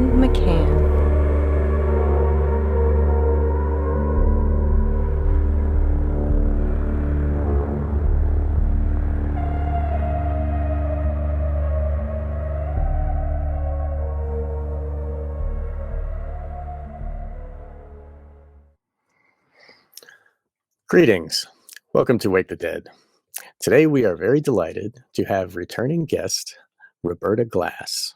Ken McCann. Greetings. Welcome to Wake the Dead. Today we are very delighted to have returning guest Roberta Glass.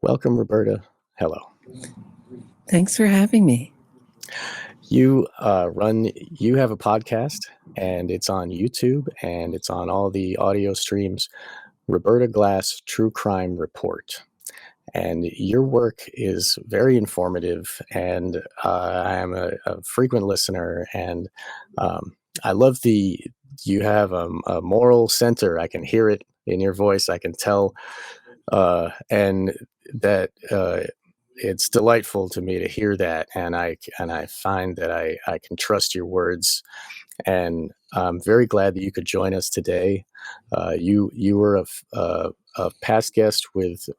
Welcome, Roberta. Hello. Thanks for having me. You have a podcast, and it's on YouTube, and it's on all the audio streams. Roberta Glass True Crime Report. And your work is very informative, and I am a frequent listener, and I love you have a moral center. I can hear it in your voice. I can tell, and that it's delightful to me to hear that, and I find that I can trust your words, and I'm very glad that you could join us today. You were a past guest with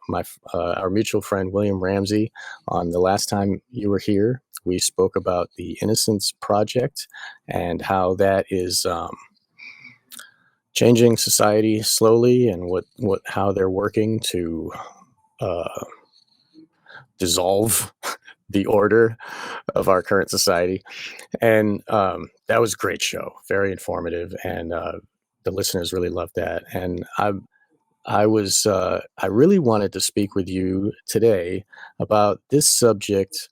our mutual friend William Ramsey on the last time you were here. We spoke about the Innocence Project and how that is changing society slowly, and how they're working to dissolve the order of our current society. And that was a great show, very informative, and the listeners really loved that. And I really wanted to speak with you today about this subject.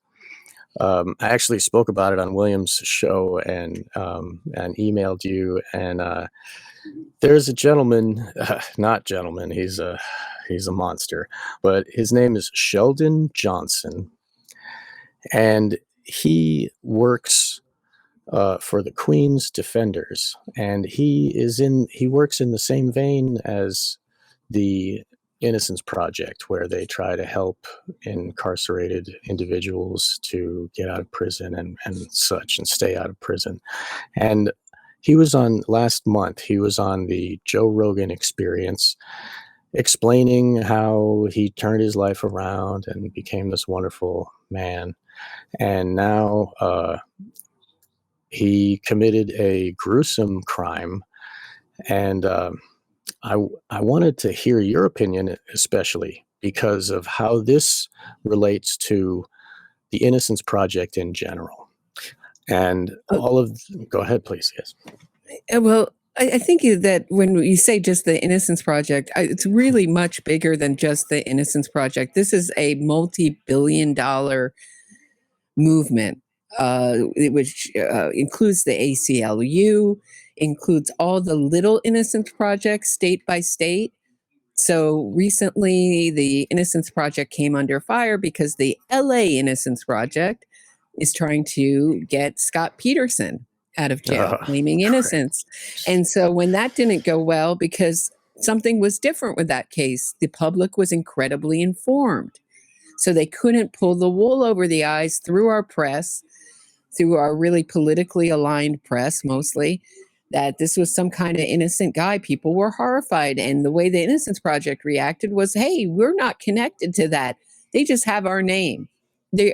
I actually spoke about it on William's show and emailed you. And there's a gentleman, he's a monster, but his name is Sheldon Johnson, and he works for the Queen's Defenders, and he works in the same vein as the Innocence Project, where they try to help incarcerated individuals to get out of prison and such, and stay out of prison. And last month, he was on the Joe Rogan Experience, explaining how he turned his life around and became this wonderful man. And now he committed a gruesome crime, and I wanted to hear your opinion, especially because of how this relates to the Innocence Project in general. And go ahead, please. Yes. Well, I think that when you say just the Innocence Project, it's really much bigger than just the Innocence Project. This is a multi-billion-dollar movement, which includes the ACLU, includes all the little Innocence Projects state by state. So recently, the Innocence Project came under fire because the LA Innocence Project is trying to get Scott Peterson out of jail, claiming innocence. Great. And so when that didn't go well, because something was different with that case, the public was incredibly informed. So they couldn't pull the wool over the eyes through our press, through our really politically aligned press mostly, that this was some kind of innocent guy. People were horrified. And the way the Innocence Project reacted was, hey, we're not connected to that. They just have our name. They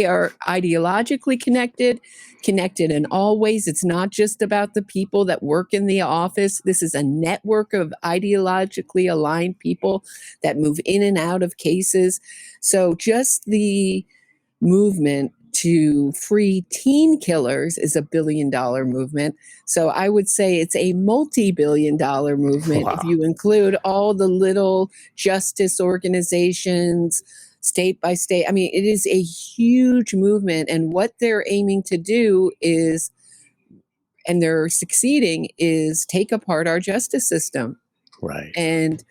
are ideologically connected in all ways. It's not just about the people that work in the office. This is a network of ideologically aligned people that move in and out of cases. So just the movement to free teen killers is $1 billion movement. So I would say it's a multi-billion-dollar movement. Wow. If you include all the little justice organizations, state by state. I mean, it is a huge movement, and what they're aiming to do is, and they're succeeding, is take apart our justice system. Right. And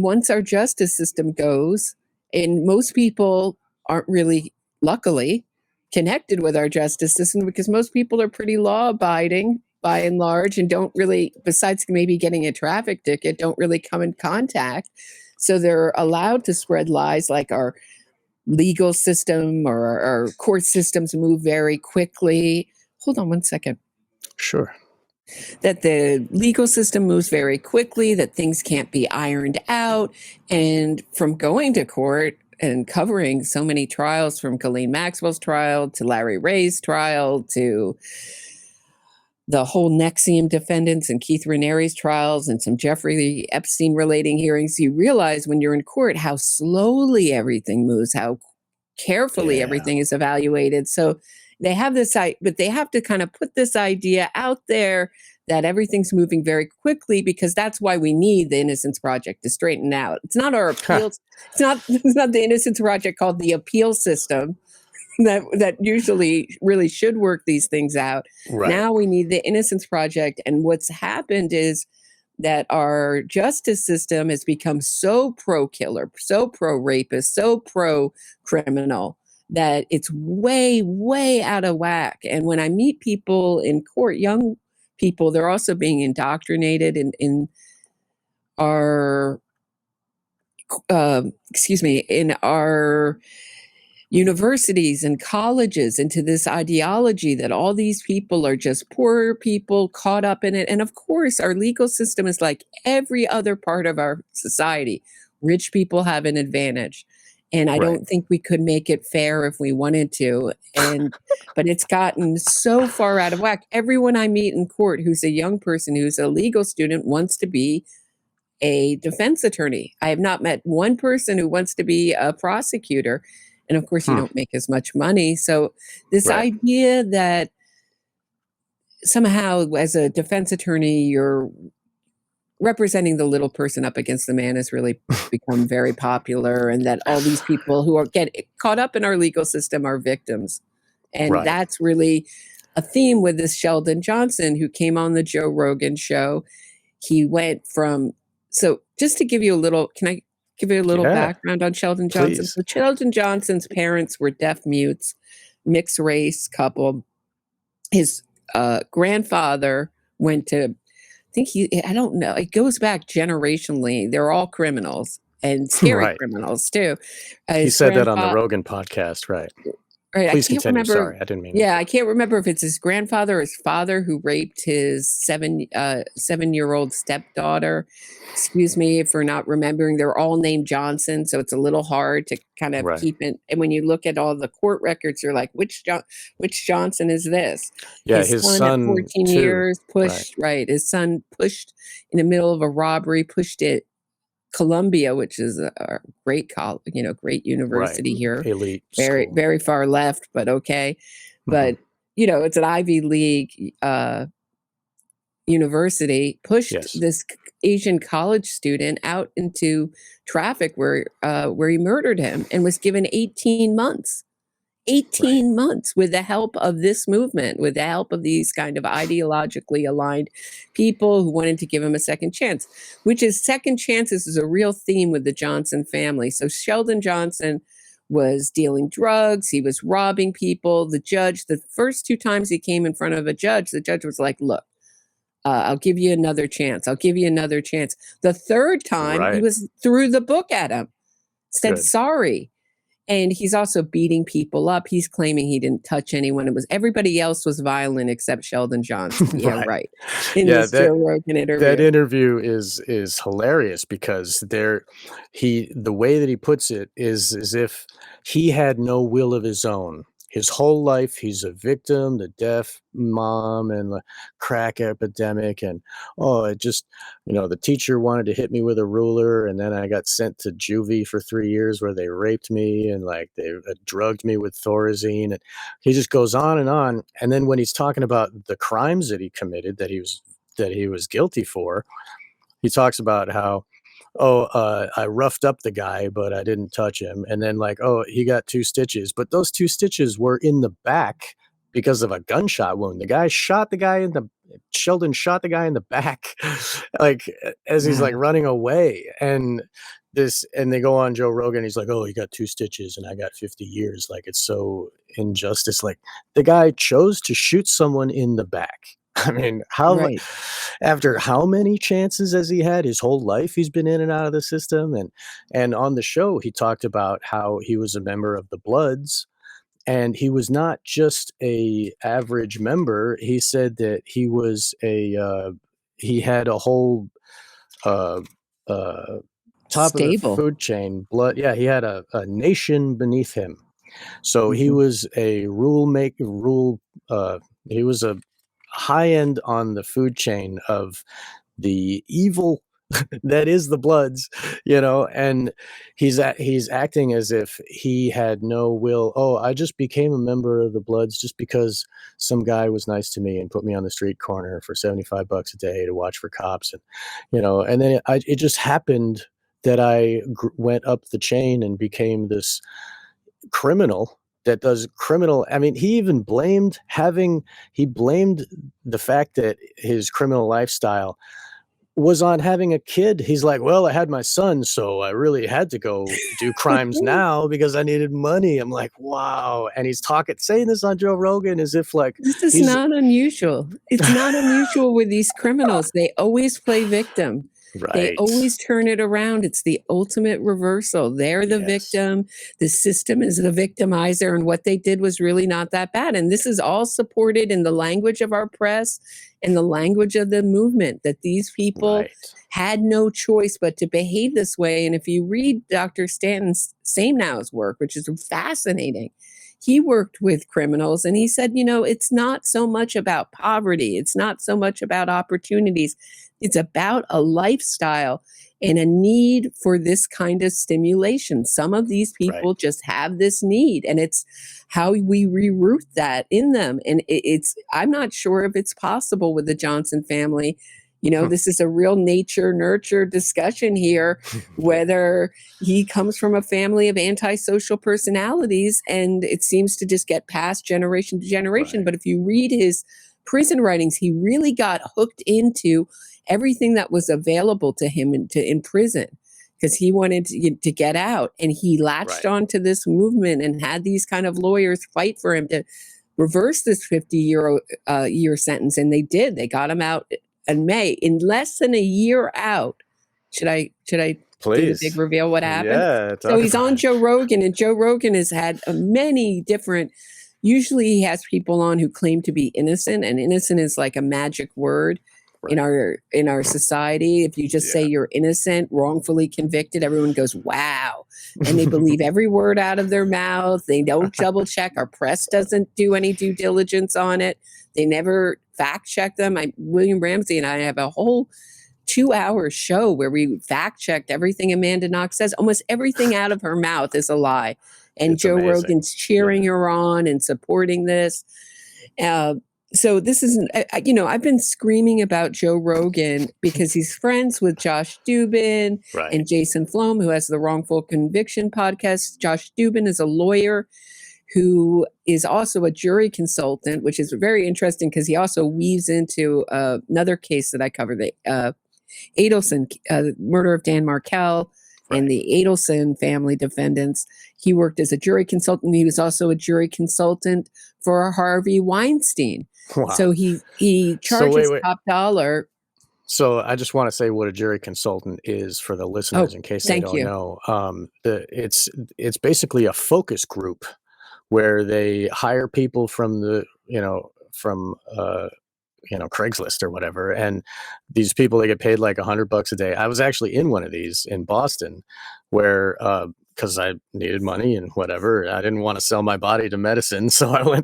once our justice system goes, and most people aren't really, luckily, connected with our justice system, because most people are pretty law-abiding by and large, and don't really, besides maybe getting a traffic ticket, don't really come in contact. So they're allowed to spread lies, like our legal system or our court systems move very quickly. Hold on one second. Sure. that the legal system moves very quickly, that things can't be ironed out. And from going to court and covering so many trials, from Ghislaine Maxwell's trial to Larry Ray's trial to the whole Nexium defendants and Keith Raniere's trials and some Jeffrey Epstein relating hearings, you realize when you're in court how slowly everything moves, how carefully everything is evaluated. So they have this, but they have to kind of put this idea out there that everything's moving very quickly, because that's why we need the Innocence Project to straighten out. It's not our appeals. It's not the Innocence Project called the appeal system that usually really should work these things out. Right. Now we need the Innocence Project. And what's happened is that our justice system has become so pro-killer, so pro-rapist, so pro-criminal, that it's way, way out of whack. And when I meet people in court, young people, they're also being indoctrinated in our, in our universities and colleges into this ideology that all these people are just poor people caught up in it. And of course, our legal system is like every other part of our society. Rich people have an advantage. And I don't think we could make it fair if we wanted to. But it's gotten so far out of whack. Everyone I meet in court who's a young person, who's a legal student, wants to be a defense attorney. I have not met one person who wants to be a prosecutor. And of course, you don't make as much money. So this idea that somehow as a defense attorney, you're representing the little person up against the man has really become very popular, and that all these people who get caught up in our legal system are victims. And that's really a theme with this Sheldon Johnson, who came on the Joe Rogan show. He went from, so just to give you a little, can I give you a little background on Sheldon Johnson? Please. So Sheldon Johnson's parents were deaf mutes, mixed race couple. His grandfather went to, I don't know, it goes back generationally. They're all criminals, and scary criminals too. He said that on the Rogan podcast, right? Right. Please I can't continue. remember. Sorry, I didn't mean. Yeah, I can't remember if it's his grandfather or his father who raped his 7-year-old stepdaughter. Excuse me for not remembering. They're all named Johnson, so it's a little hard to kind of keep it. And when you look at all the court records, you're like, which Johnson is this? Yeah, his son at 14 too. years pushed. Right. His son pushed in the middle of a robbery. Pushed it. Columbia, which is a great college, great university here, elite, very, school. very far left, but okay. But, it's an Ivy League university, pushed this Asian college student out into traffic where he murdered him, and was given 18 months. 18 months with the help of this movement, with the help of these kind of ideologically aligned people who wanted to give him a second chance, which is second chances is a real theme with the Johnson family. So Sheldon Johnson was dealing drugs. He was robbing people. The judge, the first 2 times he came in front of a judge, the judge was like, look, I'll give you another chance. I'll give you another chance. The third time he was threw the book at him, said sorry. And he's also beating people up. He's claiming he didn't touch anyone. It was everybody else was violent except Sheldon Johnson. Yeah, right. In this Joe Rogan interview. That interview is hilarious, because the way that he puts it is as if he had no will of his own. His whole life, he's a victim, the deaf mom and the crack epidemic. And, it just, the teacher wanted to hit me with a ruler. And then I got sent to juvie for 3 years where they raped me and they drugged me with Thorazine. And he just goes on. And then when he's talking about the crimes that he committed, that he was guilty for, he talks about how, I roughed up the guy, but I didn't touch him. And then he got 2 stitches, but those 2 stitches were in the back because of a gunshot wound. Sheldon shot the guy in the back, as he's running away. And they go on Joe Rogan. He's like, oh, he got 2 stitches and I got 50 years. It's so injustice. The guy chose to shoot someone in the back. I mean, after how many chances has he had? His whole life he's been in and out of the system. And on the show, he talked about how he was a member of the Bloods, And he was not just a average member. He said that he was he had a whole uh, uh, top of the Stable. food chain blood. Yeah, he had a nation beneath him. So he Mhm. was a he was a high end on the food chain of the evil that is the Bloods, and he's acting as if he had no will. Oh, I just became a member of the Bloods just because some guy was nice to me and put me on the street corner for $75 a day to watch for cops, and then it just happened that I went up the chain and became this criminal that does criminal. I mean, he blamed the fact that his criminal lifestyle was on having a kid. He's like, well, I had my son, so I really had to go do crimes now because I needed money. I'm like, wow. And he's saying this on Joe Rogan as if like This is he's not unusual. It's not unusual with these criminals. They always play victim. They right. always turn it around. It's the ultimate reversal. They're the Yes. victim. The system is the victimizer, and what they did was really not that bad. And this is all supported in the language of our press and the language of the movement, that these people Right. had no choice but to behave this way. And if you read Dr. Stanton's Now's work, which is fascinating, he worked with criminals and he said, it's not so much about poverty. It's not so much about opportunities. It's about a lifestyle and a need for this kind of stimulation. Some of these people Right. just have this need, and it's how we reroute that in them. And I'm not sure if it's possible with the Johnson family. This is a real nature nurture discussion here, whether he comes from a family of antisocial personalities and it seems to just get passed generation to generation. Right. But if you read his prison writings, he really got hooked into everything that was available to him in prison because he wanted to get out, and he latched Right. onto this movement and had these kind of lawyers fight for him to reverse this 50-year sentence. And they did. They got him out in May. In less than a year out, should I do the Please. big reveal what happened? Yeah. So he's on Joe Rogan, and Joe Rogan has had many different. Usually, he has people on who claim to be innocent, and innocent is like a magic word in our society. If you just say you're innocent, wrongfully convicted, everyone goes, wow. And they believe every word out of their mouth. They don't double check. Our press doesn't do any due diligence on it. They never fact check them. William Ramsey and I have a whole 2-hour show where we fact checked everything Amanda Knox says. Almost everything out of her mouth is a lie. And It's Joe amazing. Rogan's cheering her on and supporting this. So this is, I've been screaming about Joe Rogan because he's friends with Josh Dubin and Jason Flom, who has the Wrongful Conviction podcast. Josh Dubin is a lawyer who is also a jury consultant, which is very interesting because he also weaves into another case that I covered, the Adelson murder of Dan Markel and the Adelson family defendants. He worked as a jury consultant. He was also a jury consultant for Harvey Weinstein. Wow. So he charges top dollar. So I just want to say what a jury consultant is for the listeners in case they don't know. It's basically a focus group where they hire people from Craigslist or whatever, and these people, they get paid like $100 a day. I was actually in one of these in Boston where because I needed money and whatever, I didn't want to sell my body to medicine, so I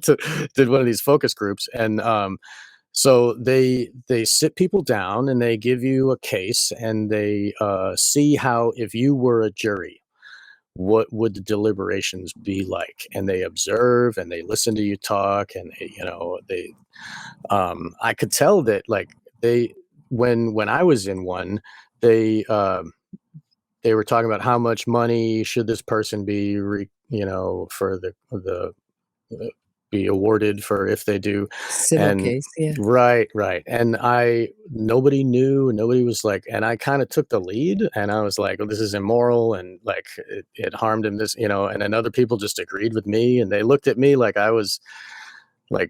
did one of these focus groups. And so they sit people down and they give you a case, and they see how, if you were a jury, what would the deliberations be like? And they observe and they listen to you talk, and I could tell that, like, when I was in one, they were talking about how much money should this person be for the be awarded for if they do Civil and case, yeah. right. And nobody knew, nobody was like, and I kind of took the lead, and I was like, well, this is immoral, and like it harmed him, and then other people just agreed with me, and they looked at me like I was like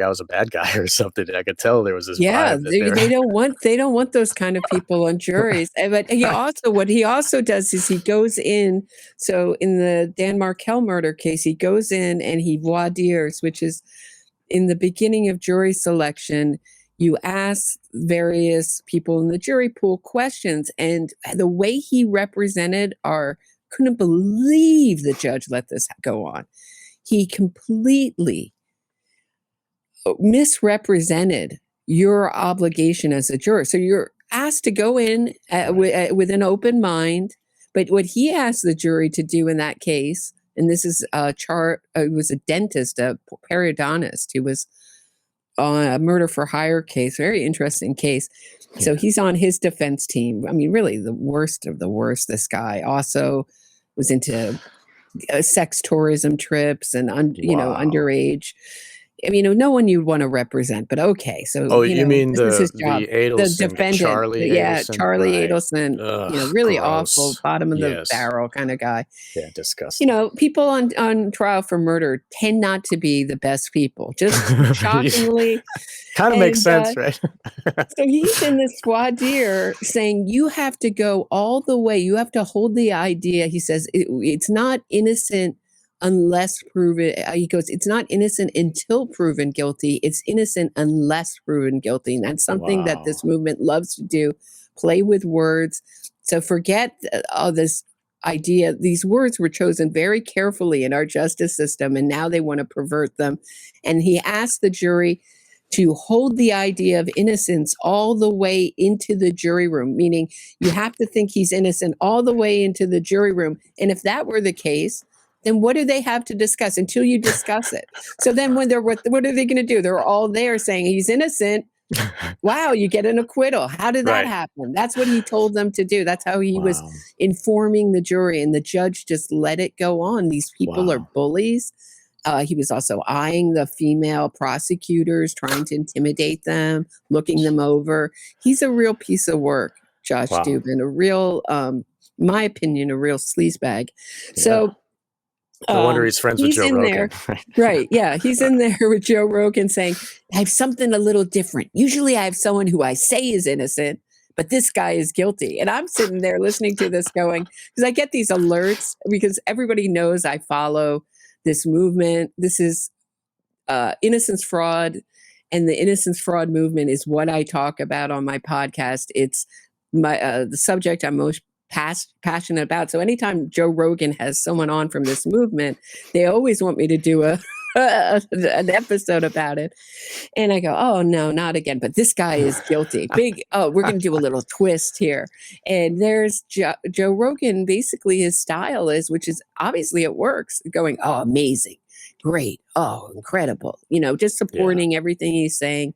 I was a bad guy or something. I could tell there was this Yeah, vibe that they don't want those kind of people on juries. But what he also does is he goes in. So in the Dan Markel murder case, he goes in and he voir dires, which is in the beginning of jury selection. You ask various people in the jury pool questions, and the way he represented couldn't believe the judge let this go on. He completely misrepresented your obligation as a juror. So you're asked to go in with an open mind. But what he asked the jury to do in that case, and this is it was a dentist, a periodontist who was on a murder for hire case, very interesting case. So he's on his defense team. I mean, really the worst of the worst. This guy also was into sex tourism trips and underage. I mean, no one you'd want to represent, but okay. So you mean this is his job. the Adelson, The defendant, Charlie Adelson, Charlie right. Adelson. Ugh, Really gross. awful, bottom of the Yes. barrel kind of guy. Yeah, disgusting. People on trial for murder tend not to be the best people. Just shockingly, kind of makes sense, right? So he's in this voir dire saying you have to go all the way. You have to hold the idea. He says it's not innocent unless proven. He goes, it's not innocent until proven guilty. It's innocent unless proven guilty. And that's something that this movement loves to do, play with words. So forget all this idea. These words were chosen very carefully in our justice system, and now they want to pervert them. And he asked the jury to hold the idea of innocence all the way into the jury room, meaning you have to think he's innocent all the way into the jury room. And if that were the case, then what do they have to discuss until you discuss it? So then when what are they going to do? They're all there saying he's innocent. Wow, you get an acquittal. How did that happen? That's what he told them to do. That's how he was informing the jury, and the judge just let it go on. These people are bullies. He was also eyeing the female prosecutors, trying to intimidate them, looking them over. He's a real piece of work, Josh Dubin, a real, my opinion, a real sleazebag. Yeah. So no wonder he's friends with Joe Rogan. Right. Yeah. He's in there with Joe Rogan saying, I have something a little different. Usually I have someone who I say is innocent, but this guy is guilty. And I'm sitting there listening to this going, because I get these alerts because everybody knows I follow this movement. This is innocence fraud. And the innocence fraud movement is what I talk about on my podcast. It's the subject I'm most passionate about. So anytime Joe Rogan has someone on from this movement, they always want me to do an episode about it. And I go, oh no, not again. But this guy is guilty. We're going to do a little twist here. And there's Joe Rogan, basically his style is, which is obviously it works, going, oh, amazing, great, oh, incredible. Just supporting everything he's saying,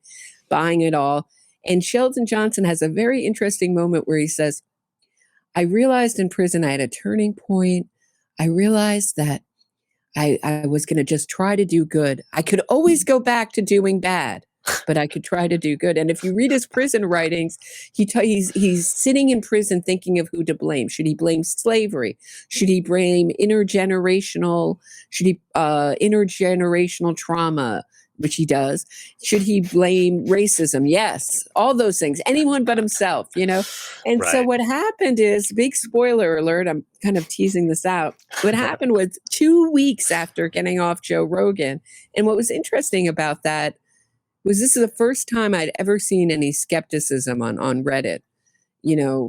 buying it all. And Sheldon Johnson has a very interesting moment where he says, I realized in prison I had a turning point. I realized that I was going to just try to do good. I could always go back to doing bad, but I could try to do good. And if you read his prison writings, he's sitting in prison thinking of who to blame. Should he blame slavery? Should he blame intergenerational trauma, which he does? Should he blame racism? Yes, all those things. Anyone but himself, And so what happened is, big spoiler alert, I'm kind of teasing this out. What happened was 2 weeks after getting off Joe Rogan, and what was interesting about that was this is the first time I'd ever seen any skepticism on Reddit.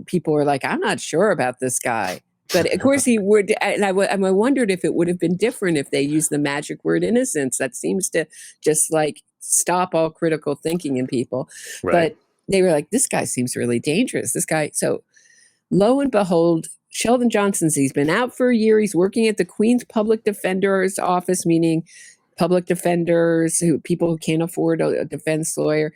People were like, I'm not sure about this guy. But of course he would, and I wondered if it would have been different if they used the magic word innocence. That seems to just like stop all critical thinking in people. Right. But they were like, this guy seems really dangerous. This guy. So lo and behold, Sheldon Johnson's, he's been out for a year. He's working at the Queen's Public Defender's office, meaning public defenders, people who can't afford a defense lawyer.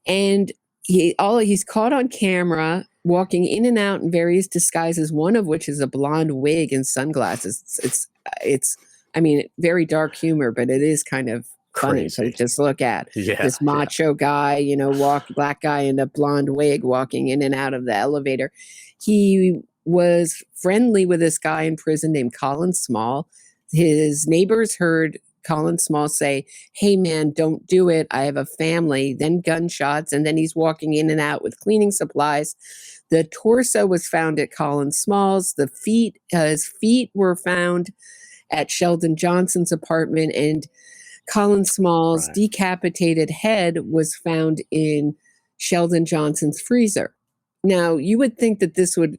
And he's caught on camera walking in and out in various disguises, one of which is a blonde wig and sunglasses. It's very dark humor, but it is kind of funny to just look at. This macho guy, black guy in a blonde wig walking in and out of the elevator. He was friendly with this guy in prison named Colin Smalls. His neighbors heard Colin Smalls say, hey man, don't do it. I have a family, then gunshots. And then he's walking in and out with cleaning supplies. The torso was found at Colin Smalls. His feet were found at Sheldon Johnson's apartment, and Colin Smalls' decapitated head was found in Sheldon Johnson's freezer. Now, you would think that this would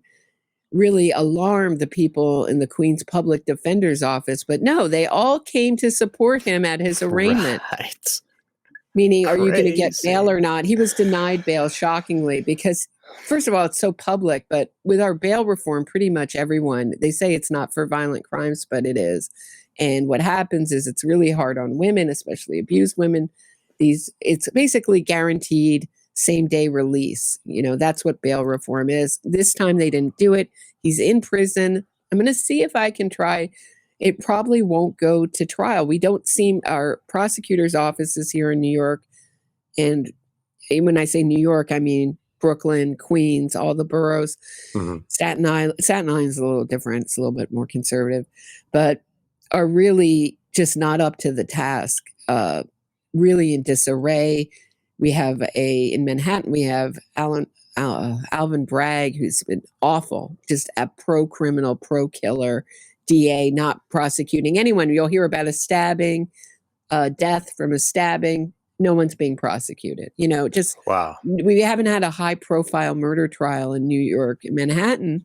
really alarm the people in the Queen's Public Defender's Office, but no, they all came to support him at his arraignment. Right. Meaning, are you going to get bail or not? He was denied bail, shockingly, because first of all, it's so public, but with our bail reform, pretty much everyone, they say it's not for violent crimes, but it is. And what happens is it's really hard on women, especially abused women. It's basically guaranteed same day release. That's what bail reform is. This time they didn't do it. He's in prison. I'm going to see if I can try. It probably won't go to trial. Our prosecutor's office is here in New York. And when I say New York, I mean Brooklyn, Queens, all the boroughs. Mm-hmm. Staten Island is a little different. It's a little bit more conservative, but are really just not up to the task, really in disarray. In Manhattan, we have Alvin Bragg, who's been awful, just a pro-criminal, pro-killer DA, not prosecuting anyone. You'll hear about a stabbing, death from a stabbing. No one's being prosecuted. Wow. We haven't had a high-profile murder trial in New York, in Manhattan,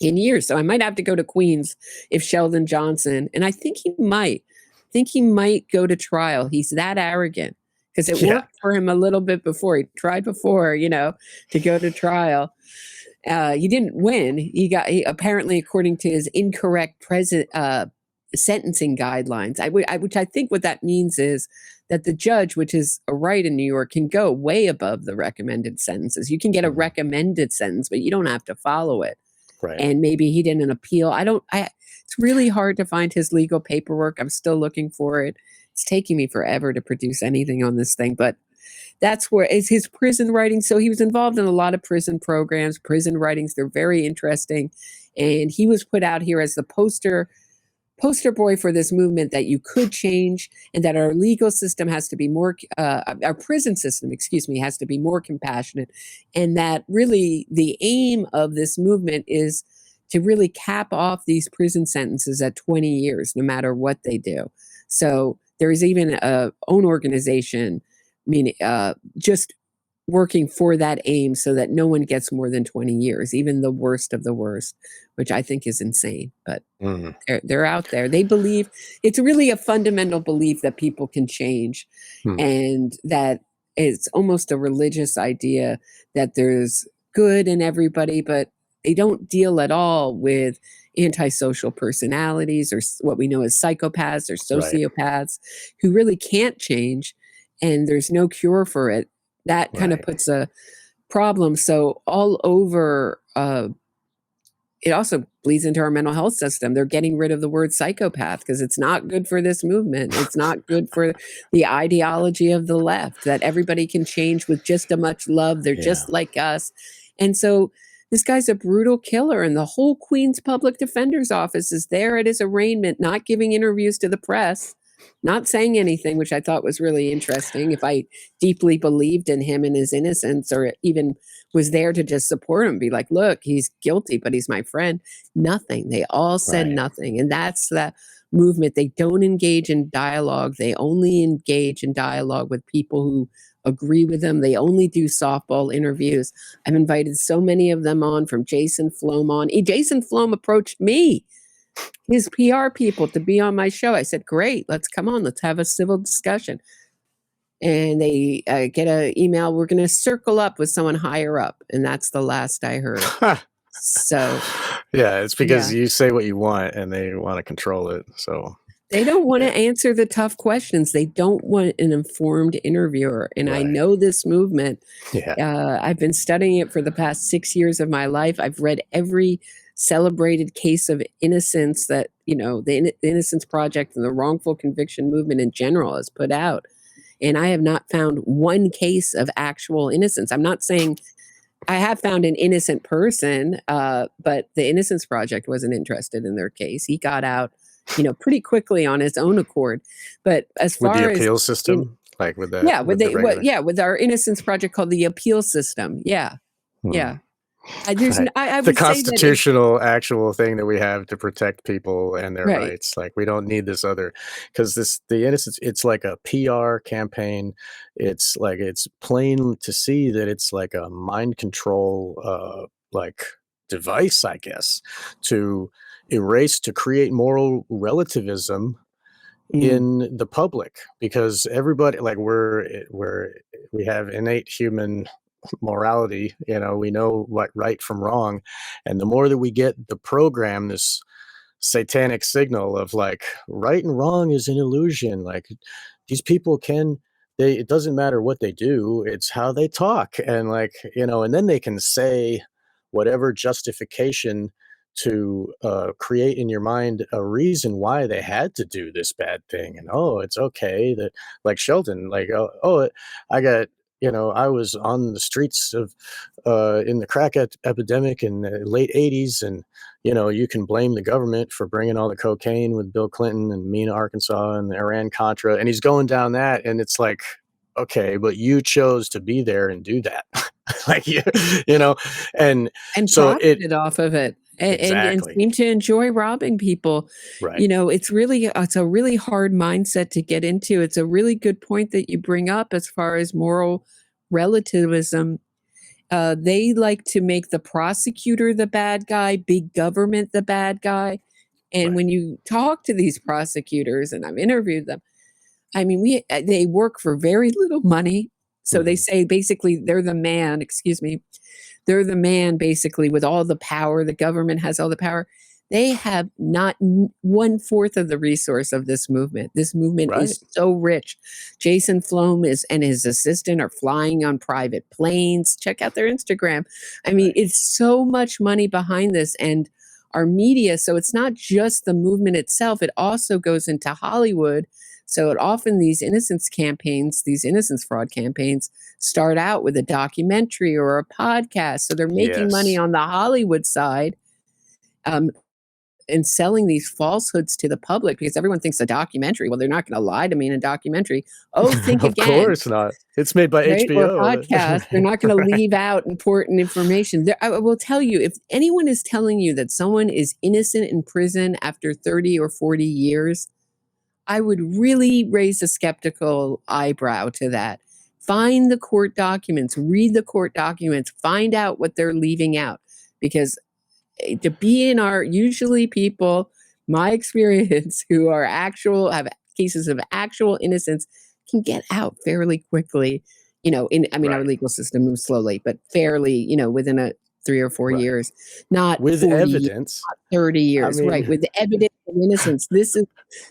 in years. So I might have to go to Queens if Sheldon Johnson, and I think he might go to trial. He's that arrogant. Because it worked for him a little bit before. He tried before, to go to trial. He didn't win. He apparently, according to his incorrect sentencing guidelines, which I think what that means is that the judge, which is a right in New York, can go way above the recommended sentences. You can get a recommended sentence, but you don't have to follow it. Right. And maybe he didn't appeal. It's really hard to find his legal paperwork. I'm still looking for it. It's taking me forever to produce anything on this thing, but that's where is his prison writings. So he was involved in a lot of prison programs, prison writings. They're very interesting. And he was put out here as the poster boy for this movement that you could change, and that our legal system has to be more, our prison system, has to be more compassionate. And that really the aim of this movement is to really cap off these prison sentences at 20 years, no matter what they do. So there is even a own organization, just working for that aim, so that no one gets more than 20 years, even the worst of the worst, which I think is insane. But they're out there. They believe it's really a fundamental belief that people can change, and that it's almost a religious idea that there's good in everybody, but they don't deal at all with antisocial personalities, or what we know as psychopaths or sociopaths, who really can't change, and there's no cure for it. That kind of puts a problem. So all over, it also bleeds into our mental health system. They're getting rid of the word psychopath because it's not good for this movement. It's not good for the ideology of the left, that everybody can change with just as much love. They're just like us. And so this guy's a brutal killer, and the whole Queen's Public Defender's Office is there at his arraignment, not giving interviews to the press, not saying anything, which I thought was really interesting. If I deeply believed in him and his innocence, or even was there to just support him, be like, look, he's guilty, but he's my friend. Nothing. They all said nothing. And that's the movement. They don't engage in dialogue. They only engage in dialogue with people who agree with them. They only do softball interviews. I've invited so many of them on, from Jason Flom on. Jason Flom approached me, his PR people, to be on my show. I said, great, let's come on. Let's have a civil discussion. And they get an email, we're going to circle up with someone higher up. And that's the last I heard. So it's because you say what you want and they want to control it. So they don't want to answer the tough questions. They don't want an informed interviewer. And I know this movement. I've been studying it for the past 6 years of my life. I've read every celebrated case of innocence that, the Innocence Project and the wrongful conviction movement in general has put out. And I have not found one case of actual innocence. I'm not saying I have found an innocent person, but the Innocence Project wasn't interested in their case. He got out pretty quickly on his own accord. But as With the far as appeal system, like with the regular. with our Innocence Project called the appeal system. Yeah. Hmm. Yeah. Right. I The would say that it's constitutional actual thing that we have to protect people and their right. rights. Like we don't need this other, because the innocence, it's like a PR campaign. It's like it's plain to see that it's like a mind control like device, I guess, to to create moral relativism Mm, in the public, because everybody, like we have innate human morality, we know what right from wrong. And the more that we get the program, this satanic signal of like right and wrong is an illusion, like these people can, it doesn't matter what they do, it's how they talk, and like, and then they can say whatever justification to create in your mind a reason why they had to do this bad thing. And oh, it's okay that, like Sheldon, like I got, I was on the streets of in the crack epidemic in the late 80s, and you can blame the government for bringing all the cocaine with Bill Clinton and Mena, Arkansas, and the Iran Contra, and he's going down that, and it's like, okay, but you chose to be there and do that, like you know, and and so it profited off of it and exactly seemed to enjoy robbing people. right. It's a really hard mindset to get into. It's a really good point that you bring up as far as moral relativism. They like to make the prosecutor the bad guy, big government the bad guy. And Right. when you talk to these prosecutors, and I've interviewed them, I mean, they work for very little money. So they Mhm. say basically they're the man, excuse me, they're the man basically with all the power. The government has all the power. They have not 1/4 of the resource of this movement. This movement Right. is so rich. Jason Flom and his assistant are flying on private planes. Check out their Instagram. I mean, Right. it's so much money behind this, and our media. So it's not just the movement itself. It also goes into Hollywood. So often these innocence campaigns, these innocence fraud campaigns, start out with a documentary or a podcast. So they're making money Yes. on the Hollywood side, um, and selling these falsehoods to the public because everyone thinks a documentary. Well, they're not going to lie to me in a documentary. Oh, think Of again, course not. It's made by right? Or a HBO. podcast. They're not going to Right. leave out important information. I will tell you, if anyone is telling you that someone is innocent in prison after 30 or 40 years, I would really raise a skeptical eyebrow to that. Find the court documents, read the court documents, find out what they're leaving out. Because to be in our, usually people, my experience, who are have cases of actual innocence can get out fairly quickly. Our Right. legal system moves slowly, but fairly, within 3 or 4 Right. years, not With 40 years, evidence. not 30 I years, right? mean, With the evidence of innocence. This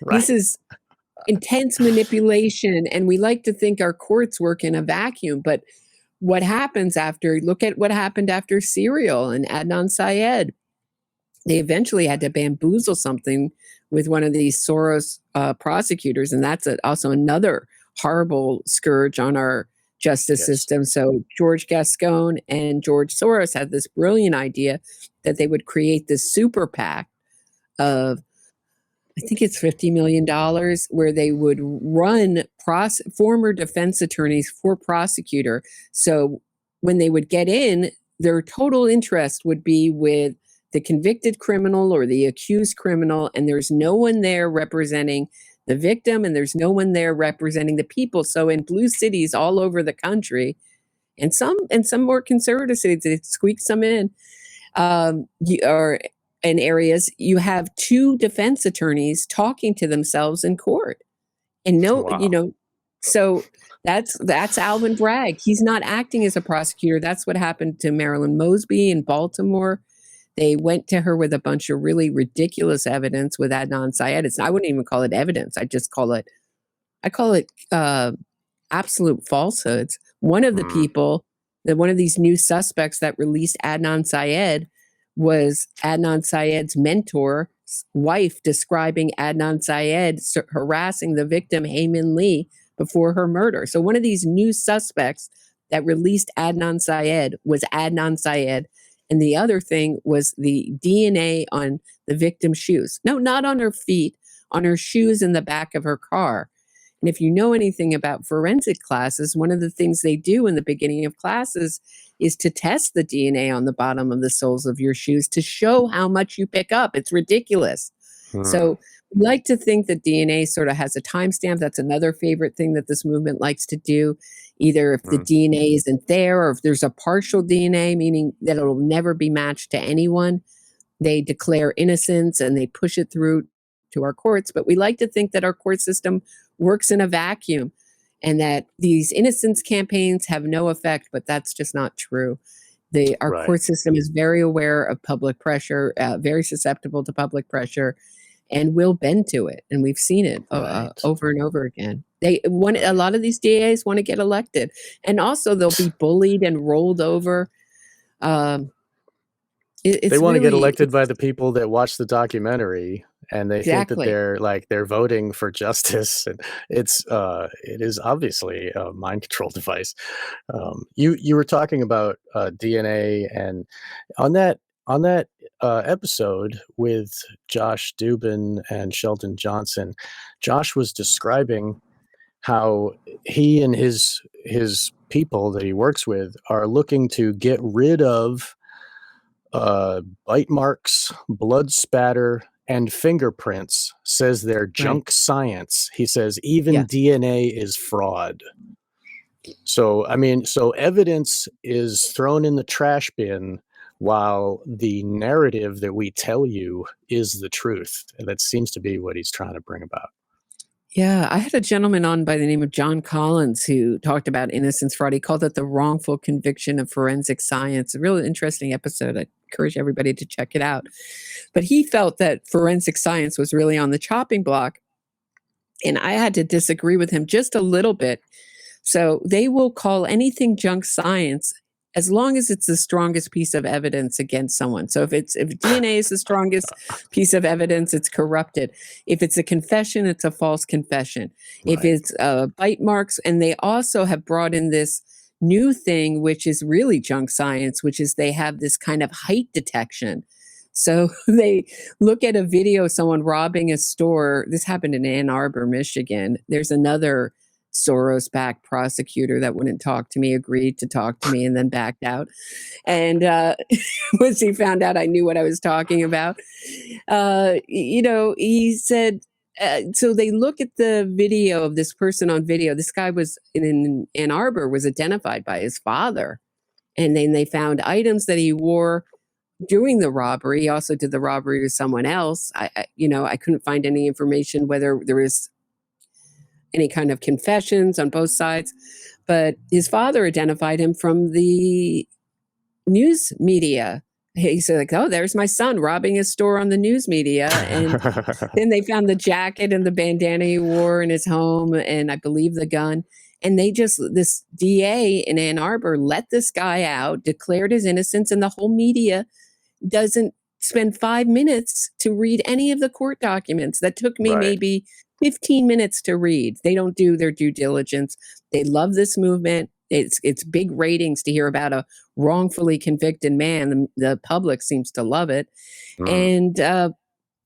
right. is intense manipulation, and we like to think our courts work in a vacuum, but look at what happened after Serial and Adnan Syed. They eventually had to bamboozle something with one of these Soros prosecutors, and that's also another horrible scourge on our justice Yes. system. So George Gascon and George Soros had this brilliant idea that they would create this super PAC of, I think it's $50 million, where they would run former defense attorneys for prosecutor. So when they would get in, their total interest would be with the convicted criminal or the accused criminal, and there's no one there representing the victim, and there's no one there representing the people. So in blue cities all over the country, and some more conservative cities, they squeak some in, or in areas, you have two defense attorneys talking to themselves in court, and Wow. so that's Alvin Bragg. He's not acting as a prosecutor. That's what happened to Marilyn Mosby in Baltimore. They went to her with a bunch of really ridiculous evidence with Adnan Syed. I wouldn't even call it evidence. I call it absolute falsehoods. One of the Mm. people, one of these new suspects that released Adnan Syed, was Adnan Syed's mentor's wife, describing Adnan Syed harassing the victim, Heyman Lee, before her murder. So one of these new suspects that released Adnan Syed was Adnan Syed. And the other thing was the DNA on the victim's shoes. No, not on her feet, on her shoes in the back of her car. And if you know anything about forensic classes, one of the things they do in the beginning of classes is to test the DNA on the bottom of the soles of your shoes to show how much you pick up. It's ridiculous. So we like to think that DNA sort of has a timestamp. That's another favorite thing that this movement likes to do. Either if the DNA isn't there, or if there's a partial DNA, meaning that it'll never be matched to anyone, they declare innocence and they push it through to our courts. But we like to think that our court system works in a vacuum and that these innocence campaigns have no effect, but that's just not true. Our court system is very aware of public pressure, very susceptible to public pressure, and will bend to it. And we've seen it over and over again. A lot of these DAs want to get elected, and also they'll be bullied and rolled over. They want to get elected by the people that watch the documentary, and they think that they're voting for justice, and it is obviously a mind control device. You were talking about DNA, and on that episode with Josh Dubin and Sheldon Johnson, Josh was describing how he and his people that he works with are looking to get rid of bite marks, blood spatter, and fingerprints. Says they're junk science. He says even DNA is fraud. So, I mean, evidence is thrown in the trash bin while the narrative that we tell you is the truth. And that seems to be what he's trying to bring about. Yeah, I had a gentleman on by the name of John Collins who talked about innocence fraud. He called it the wrongful conviction of forensic science. A really interesting episode. I encourage everybody to check it out. But he felt that forensic science was really on the chopping block. And I had to disagree with him just a little bit. So they will call anything junk science as long as it's the strongest piece of evidence against someone. So if DNA is the strongest piece of evidence, it's corrupted. If it's a confession, it's a false confession. If it's bite marks, and they also have brought in this new thing, which is really junk science, which is they have this kind of height detection. So they look at a video of someone robbing a store. This happened in Ann Arbor, Michigan. There's another Soros-backed prosecutor that wouldn't talk to me, agreed to talk to me, and then backed out. And once he found out I knew what I was talking about, he said, so they look at the video of this person on video. This guy was in Ann Arbor, was identified by his father. And then they found items that he wore during the robbery. He also did the robbery with someone else. I couldn't find any information whether there was any kind of confessions on both sides, but his father identified him from the news media. He said, like, oh, there's my son robbing a store on the news media. And then they found the jacket and the bandana he wore in his home, and I believe the gun. And this DA in Ann Arbor let this guy out, declared his innocence, and the whole media doesn't spend 5 minutes to read any of the court documents. That took me maybe 15 minutes to read. They don't do their due diligence. They love this movement. It's big ratings to hear about a wrongfully convicted man. The public seems to love it. And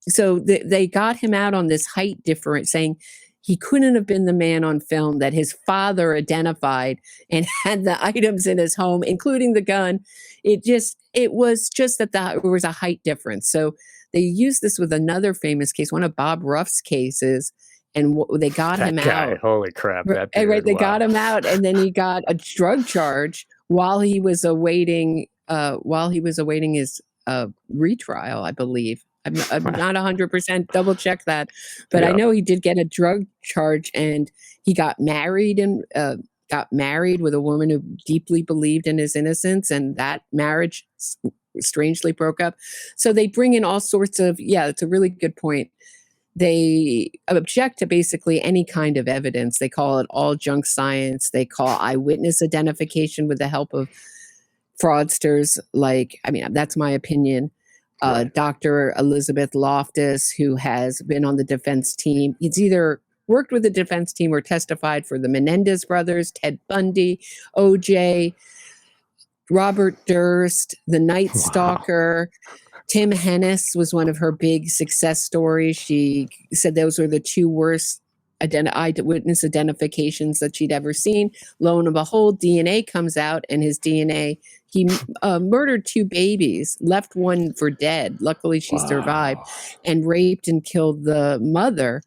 so they got him out on this height difference, saying he couldn't have been the man on film that his father identified and had the items in his home, including the gun. It was just that there was a height difference. So they used this with another famous case, one of Bob Ruff's cases, and they got him out. Holy crap! That dude, dude, they got him out, and then he got a drug charge while he was awaiting his retrial, I believe. I'm not 100% double check that, but I know he did get a drug charge, and he got married with a woman who deeply believed in his innocence, and that marriage strangely broke up. So they bring in all sorts of, it's a really good point. They object to basically any kind of evidence. They call it all junk science. They call eyewitness identification with the help of fraudsters. That's my opinion. Dr. Elizabeth Loftus, who has been on the defense team. He's either worked with the defense team or testified for the Menendez brothers, Ted Bundy, OJ, Robert Durst, the Night Stalker. Tim Hennis was one of her big success stories. She said those were the two worst eyewitness identifications that she'd ever seen. Lo and behold, DNA comes out, and his DNA, he murdered two babies, left one for dead. Luckily, she survived, and raped and killed the mother.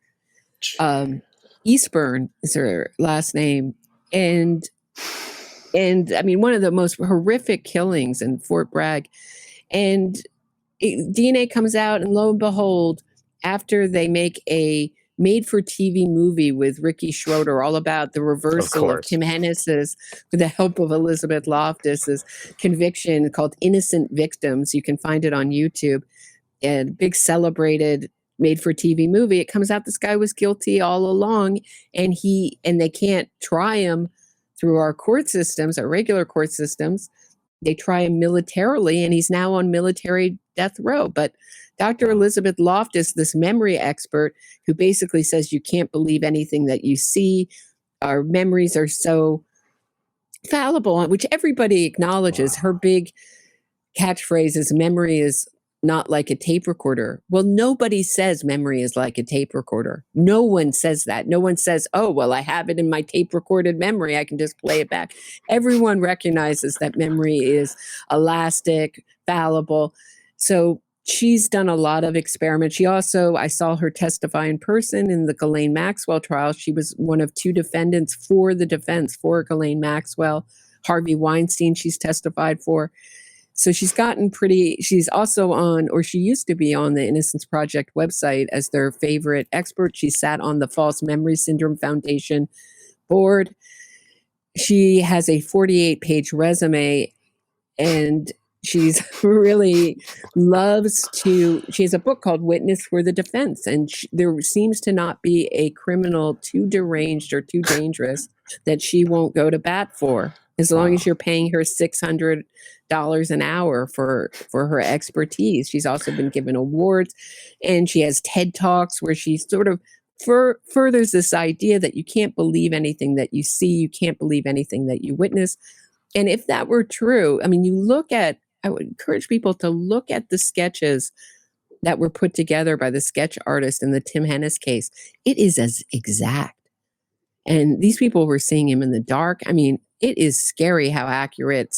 Eastburn is her last name. And I mean, one of the most horrific killings in Fort Bragg. And DNA comes out, and lo and behold, after they make a made-for-TV movie with Ricky Schroeder, all about the reversal of Tim Hennis's, with the help of Elizabeth Loftus's conviction, called Innocent Victims. You can find it on YouTube. And big celebrated made-for-TV movie. It comes out this guy was guilty all along, and they can't try him through our court systems, our regular court systems. They try him militarily, and he's now on military death row. But Dr. Elizabeth Loftus, this memory expert, who basically says you can't believe anything that you see. Our memories are so fallible, which everybody acknowledges. Her big catchphrase is memory is not like a tape recorder. Well, nobody says memory is like a tape recorder. No one says that. No one says, oh, well, I have it in my tape recorded memory. I can just play it back. Everyone recognizes that memory is elastic, fallible. So she's done a lot of experiments. I saw her testify in person in the Ghislaine Maxwell trial. She was one of two defendants for the defense for Ghislaine Maxwell. Harvey Weinstein she's testified for. So she's also on, or she used to be on, the Innocence Project website as their favorite expert. She sat on the False Memory Syndrome Foundation board. She has a 48-page resume, and she's really she has a book called Witness for the Defense. And there seems to not be a criminal too deranged or too dangerous that she won't go to bat for, as long as you're paying her $600 an hour for her expertise. She's also been given awards, and she has TED Talks where she sort of furthers this idea that you can't believe anything that you see, you can't believe anything that you witness. And if that were true, I mean, I would encourage people to look at the sketches that were put together by the sketch artist in the Tim Hennis case. It is as exact. And these people were seeing him in the dark. I mean, it is scary how accurate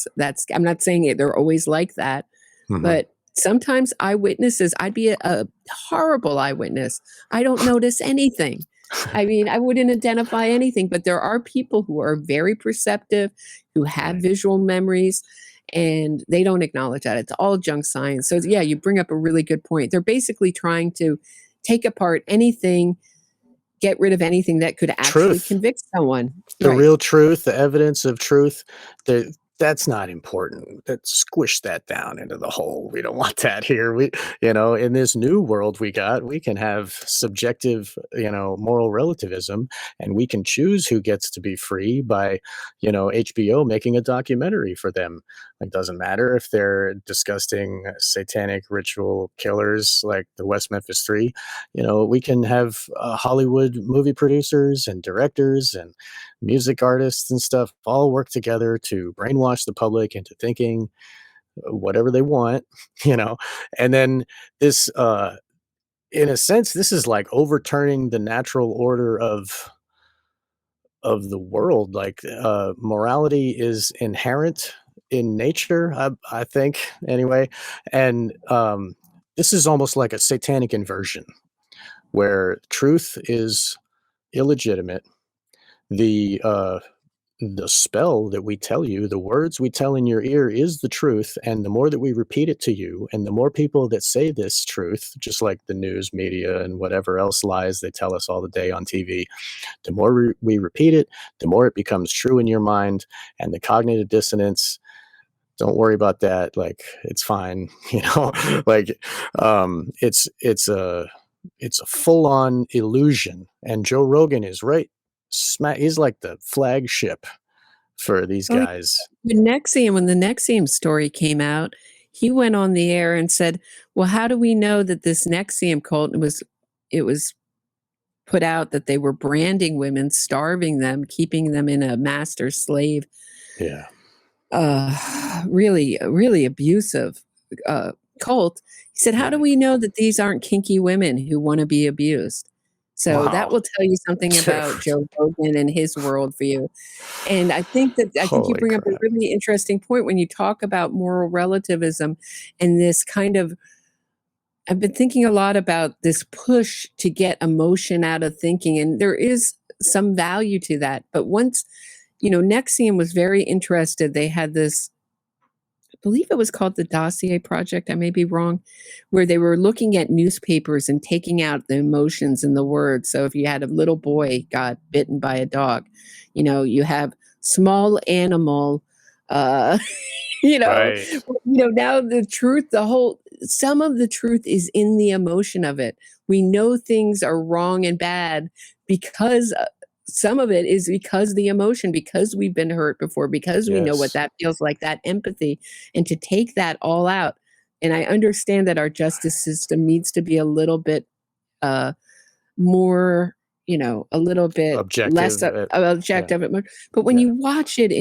I'm not saying they're always like that, but sometimes eyewitnesses, I'd be a horrible eyewitness. I don't notice anything. I mean, I wouldn't identify anything, but there are people who are very perceptive, who have visual memories, and they don't acknowledge that. It's all junk science. So yeah, you bring up a really good point. They're basically trying to take apart anything, get rid of anything that could actually convict someone. The real truth, the evidence of truth, that's not important. Squish that down into the hole. We don't want that here. In this new world we can have subjective, moral relativism, and we can choose who gets to be free by, HBO making a documentary for them. It doesn't matter if they're disgusting satanic ritual killers like the West Memphis Three. We can have Hollywood movie producers and directors and music artists and stuff all work together to brainwash the public into thinking whatever they want, and then this, in a sense, this is like overturning the natural order of the world. Like, morality is inherent in nature, I think, anyway. And this is almost like a satanic inversion where truth is illegitimate. The spell that we tell you, the words we tell in your ear is the truth. And the more that we repeat it to you, and the more people that say this truth, just like the news media and whatever else lies they tell us all the day on TV, the more we repeat it, the more it becomes true in your mind. And the cognitive dissonance, don't worry about that. Like, it's fine, like, it's a full-on illusion. And Joe Rogan is right. He's like the flagship for these guys. When the NXIVM story came out, he went on the air and said, well, how do we know that this NXIVM cult, it was put out that they were branding women, starving them, keeping them in a master slave, really, really abusive cult. He He said, how do Right. we know that these aren't kinky women who want to be abused? So that Wow. will tell you something about Joe Rogan and his worldview. And I think you Holy bring up a crap. really interesting point when you talk about moral relativism and this kind of, I've been thinking a lot about this push to get emotion out of thinking, and there is some value to that. But once, Nexium was very interested, they had this, I believe it was called the Dossier Project, I may be wrong, where they were looking at newspapers and taking out the emotions in the words. So if you had a little boy got bitten by a dog, you have small animal, uh, Right. now the truth, some of the truth is in the emotion of it. We know things are wrong and bad because some of it is because the emotion, because we've been hurt before, because we know what Yes. that feels like, that empathy, and to take that all out. And I understand that our justice system needs to be a little bit more, a little bit less Objective. Yeah. objective. But when Yeah. you watch it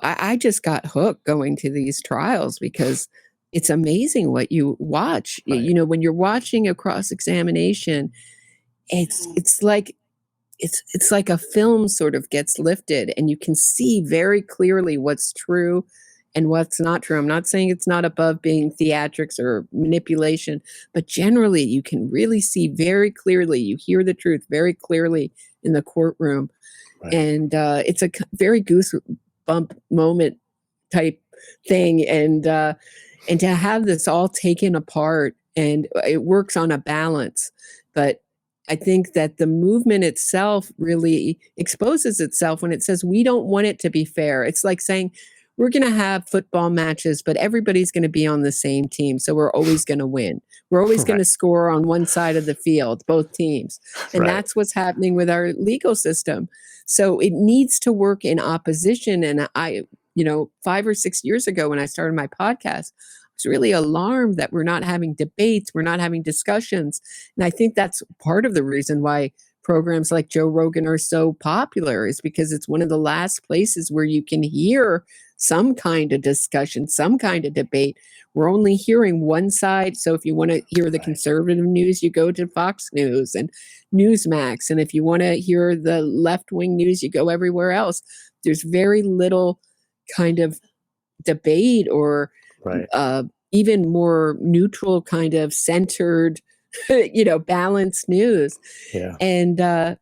I just got hooked going to these trials because it's amazing what you watch. Right. When you're watching a cross examination, it's like a film sort of gets lifted, and you can see very clearly what's true and what's not true. I'm not saying it's not above being theatrics or manipulation, but generally you can really see very clearly. You hear the truth very clearly in the courtroom, Right. and it's a very goosebump moment type thing, and to have this all taken apart, and it works on a balance. But I think that the movement itself really exposes itself when it says we don't want it to be fair. It's like saying we're going to have football matches, but everybody's going to be on the same team, so we're always going to win. We're always going Right. to score on one side of the field, both teams. And Right. that's what's happening with our legal system. So it needs to work in opposition. And 5 or 6 years ago when I started my podcast, I was really alarmed that we're not having debates, we're not having discussions. And I think that's part of the reason why programs like Joe Rogan are so popular, is because it's one of the last places where you can hear some kind of discussion, some kind of debate. We're only hearing one side. So if you want to hear the Right. conservative news, you go to Fox News and Newsmax. And if you want to hear the left-wing news, you go everywhere else. There's very little kind of debate or Right. even more neutral, kind of centered, balanced news. Yeah. And I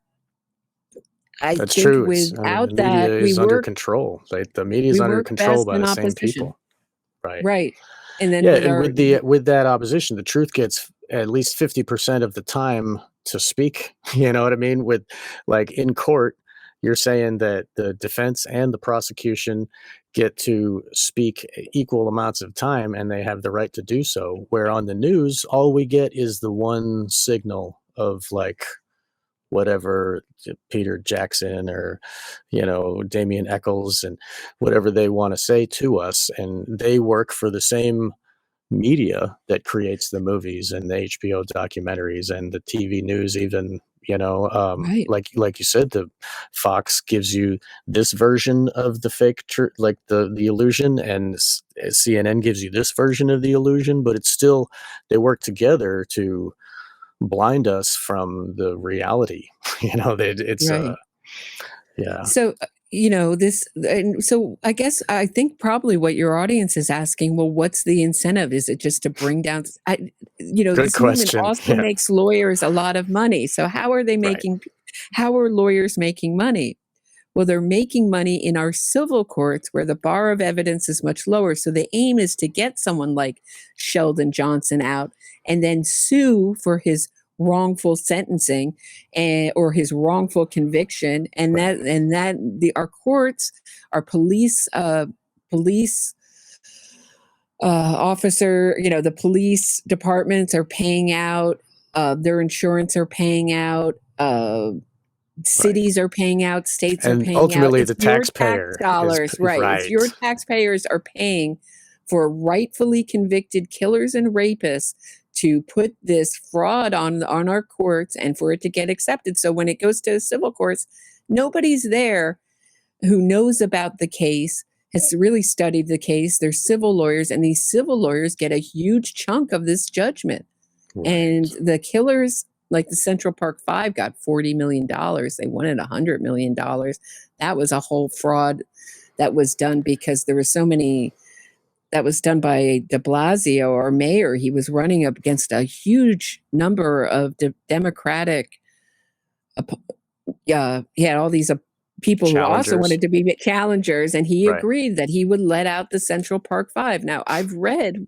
That's think true. The without media that, is under control. The media is we under work control best by in the same opposition. people. Right. Right. And then Yeah, with and our, with that opposition, the truth gets at least 50% of the time to speak. You know what I mean? With like in court, you're saying that the defense and the prosecution get to speak equal amounts of time and they have the right to do so. Where on the news, all we get is the one signal of like whatever Peter Jackson or Damien Eccles and whatever they want to say to us, and they work for the same media that creates the movies and the HBO documentaries and the TV news. Even right, like you said, the Fox gives you this version of the fake like the illusion, and CNN gives you this version of the illusion, but it's still, they work together to blind us from the reality. It's right. yeah. So, and so I think probably what your audience is asking, well, what's the incentive? Is it just to bring down, Good this movement question. also Yeah. makes lawyers a lot of money. So Right. how are lawyers making money? Well, they're making money in our civil courts where the bar of evidence is much lower. So the aim is to get someone like Sheldon Johnson out and then sue for his wrongful sentencing or his wrongful conviction. And Right. our courts, our police officer, the police departments are paying out, their insurance are paying out, Right. cities are paying out, states are And paying out. ultimately It's the your tax taxpayer is dollars, right? It's your right. taxpayers are paying for rightfully convicted killers and rapists to put this fraud on our courts and for it to get accepted. So when it goes to civil courts, nobody's there who knows about the case, has really studied the case. They're civil lawyers, and these civil lawyers get a huge chunk of this judgment. Right. And the killers, like the Central Park Five, got $40 million. They wanted $100 million. That was a whole fraud that was done because there were so many. That was done by de Blasio, our mayor. He was running up against a huge number of Democratic. He had all these people who also wanted to be challengers, and he agreed that he would let out the Central Park Five. Now, I've read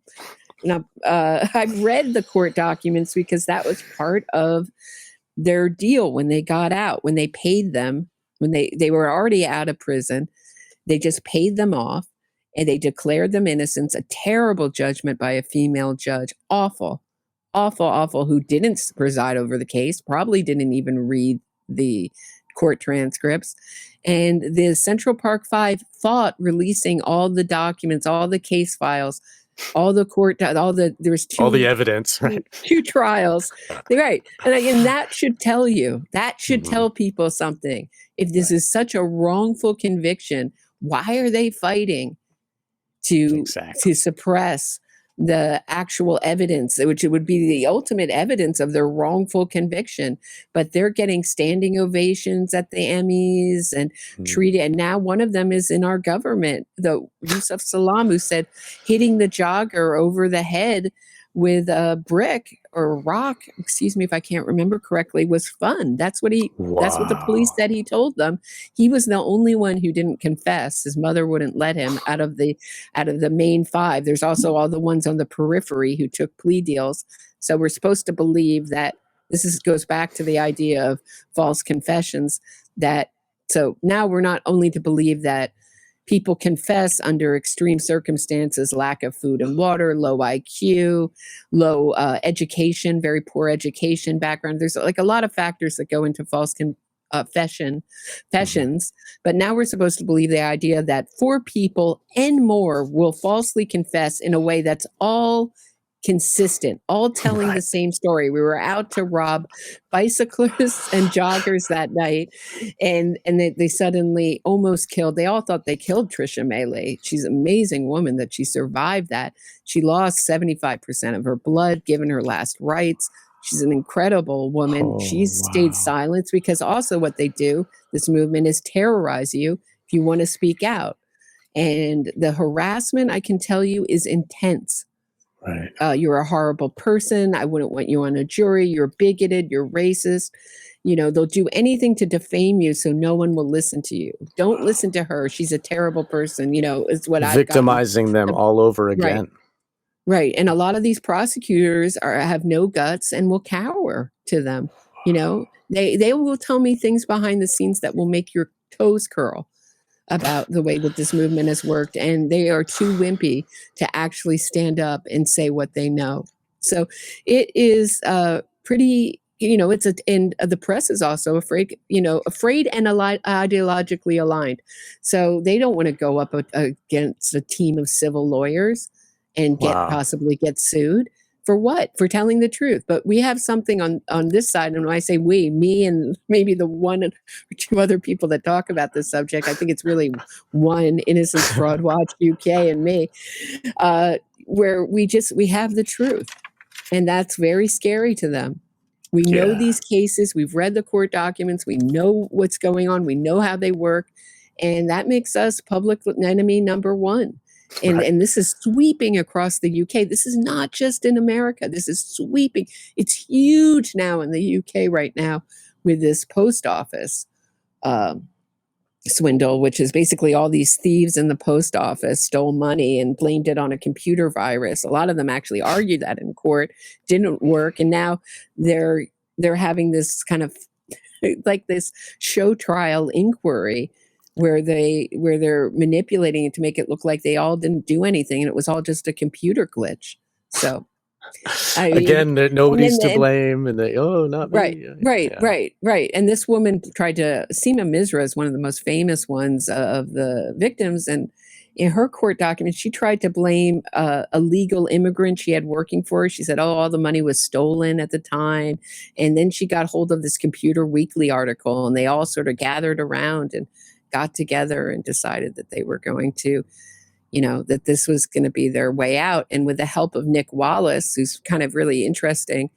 the court documents because that was part of their deal when they got out, when they paid them, when they were already out of prison. They just paid them off. And they declared them innocent. A terrible judgment by a female judge. Awful, awful, awful, who didn't preside over the case, probably didn't even read the court transcripts. And the Central Park Five fought releasing all the documents, all the case files, all the court, there's all the evidence, right? Two trials, right? And that should tell you, that should tell people something. If this is such a wrongful conviction, why are they fighting to suppress the actual evidence, which it would be the ultimate evidence of their wrongful conviction? But they're getting standing ovations at the Emmys and treated. And now one of them is in our government, the Yusuf Salam, who said hitting the jogger over the head with a brick or rock, excuse me if I can't remember correctly, was fun. That's what that's what the police said he told them. He was the only one who didn't confess. His mother wouldn't let him out of the main five. There's also all the ones on the periphery who took plea deals. So we're supposed to believe that goes back to the idea of false confessions. So now we're not only to believe that people confess under extreme circumstances, lack of food and water, low IQ, low education, very poor education background. There's like a lot of factors that go into false confessions. But now we're supposed to believe the idea that 4 people and more will falsely confess in a way that's all consistent, all telling the same story. We were out to rob bicyclists and joggers that night, and they suddenly almost killed. They all thought they killed Trisha Melee. She's an amazing woman that she survived that. She lost 75% of her blood, given her last rites. She's an incredible woman. She's stayed silent because also what they do, this movement, is terrorize you if you want to speak out. And the harassment, I can tell you, is intense. Right. You're a horrible person. I wouldn't want you on a jury. You're bigoted. You're racist. They'll do anything to defame you so no one will listen to you. Don't listen to her. She's a terrible person. Is what I've victimizing them all over again. Right. And a lot of these prosecutors have no guts and will cower to them. They will tell me things behind the scenes that will make your toes curl about the way that this movement has worked, and they are too wimpy to actually stand up and say what they know. So it is pretty, and the press is also afraid and ideologically aligned. So they don't want to go up against a team of civil lawyers and possibly get sued. For what? For telling the truth. But we have something on this side. And when I say we, me and maybe the one or two other people that talk about this subject, I think it's really one, Innocence Fraud Watch UK, and me, where we have the truth. And that's very scary to them. We know these cases. We've read the court documents. We know what's going on. We know how they work. And that makes us public enemy number one. And this is sweeping across the UK. This is not just in America. This is sweeping. It's huge now in the UK right now with this post office swindle, which is basically all these thieves in the post office stole money and blamed it on a computer virus. A lot of them actually argued that in court, didn't work. And now they're having this kind of like this show trial inquiry where they're manipulating it to make it look like they all didn't do anything and it was all just a computer glitch. So again, nobody's to blame, and not me. Right. And this woman tried to. Seema Misra is one of the most famous ones of the victims, and in her court documents, she tried to blame a legal immigrant she had working for her. She said, all the money was stolen at the time, and then she got hold of this Computer Weekly article, and they all sort of gathered around and got together and decided that they were going to, that this was going to be their way out. And with the help of Nick Wallace, who's kind of really interesting,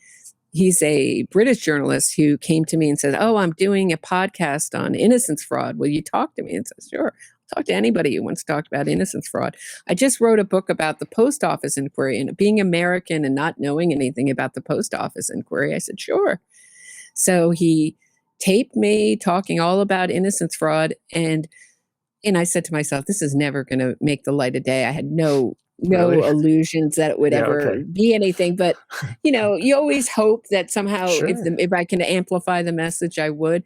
he's a British journalist who came to me and said, "Oh, I'm doing a podcast on innocence fraud. Will you talk to me?" And I said, "Sure. Talk to anybody who wants to talk about innocence fraud." I just wrote a book about the post office inquiry, and being American and not knowing anything about the post office inquiry, I said, "Sure." So he taped me talking all about innocence fraud, and I said to myself, this is never going to make the light of day. I had no Really? illusions that it would Yeah, ever okay. be anything, but you always hope that somehow Sure. if I can amplify the message, I would.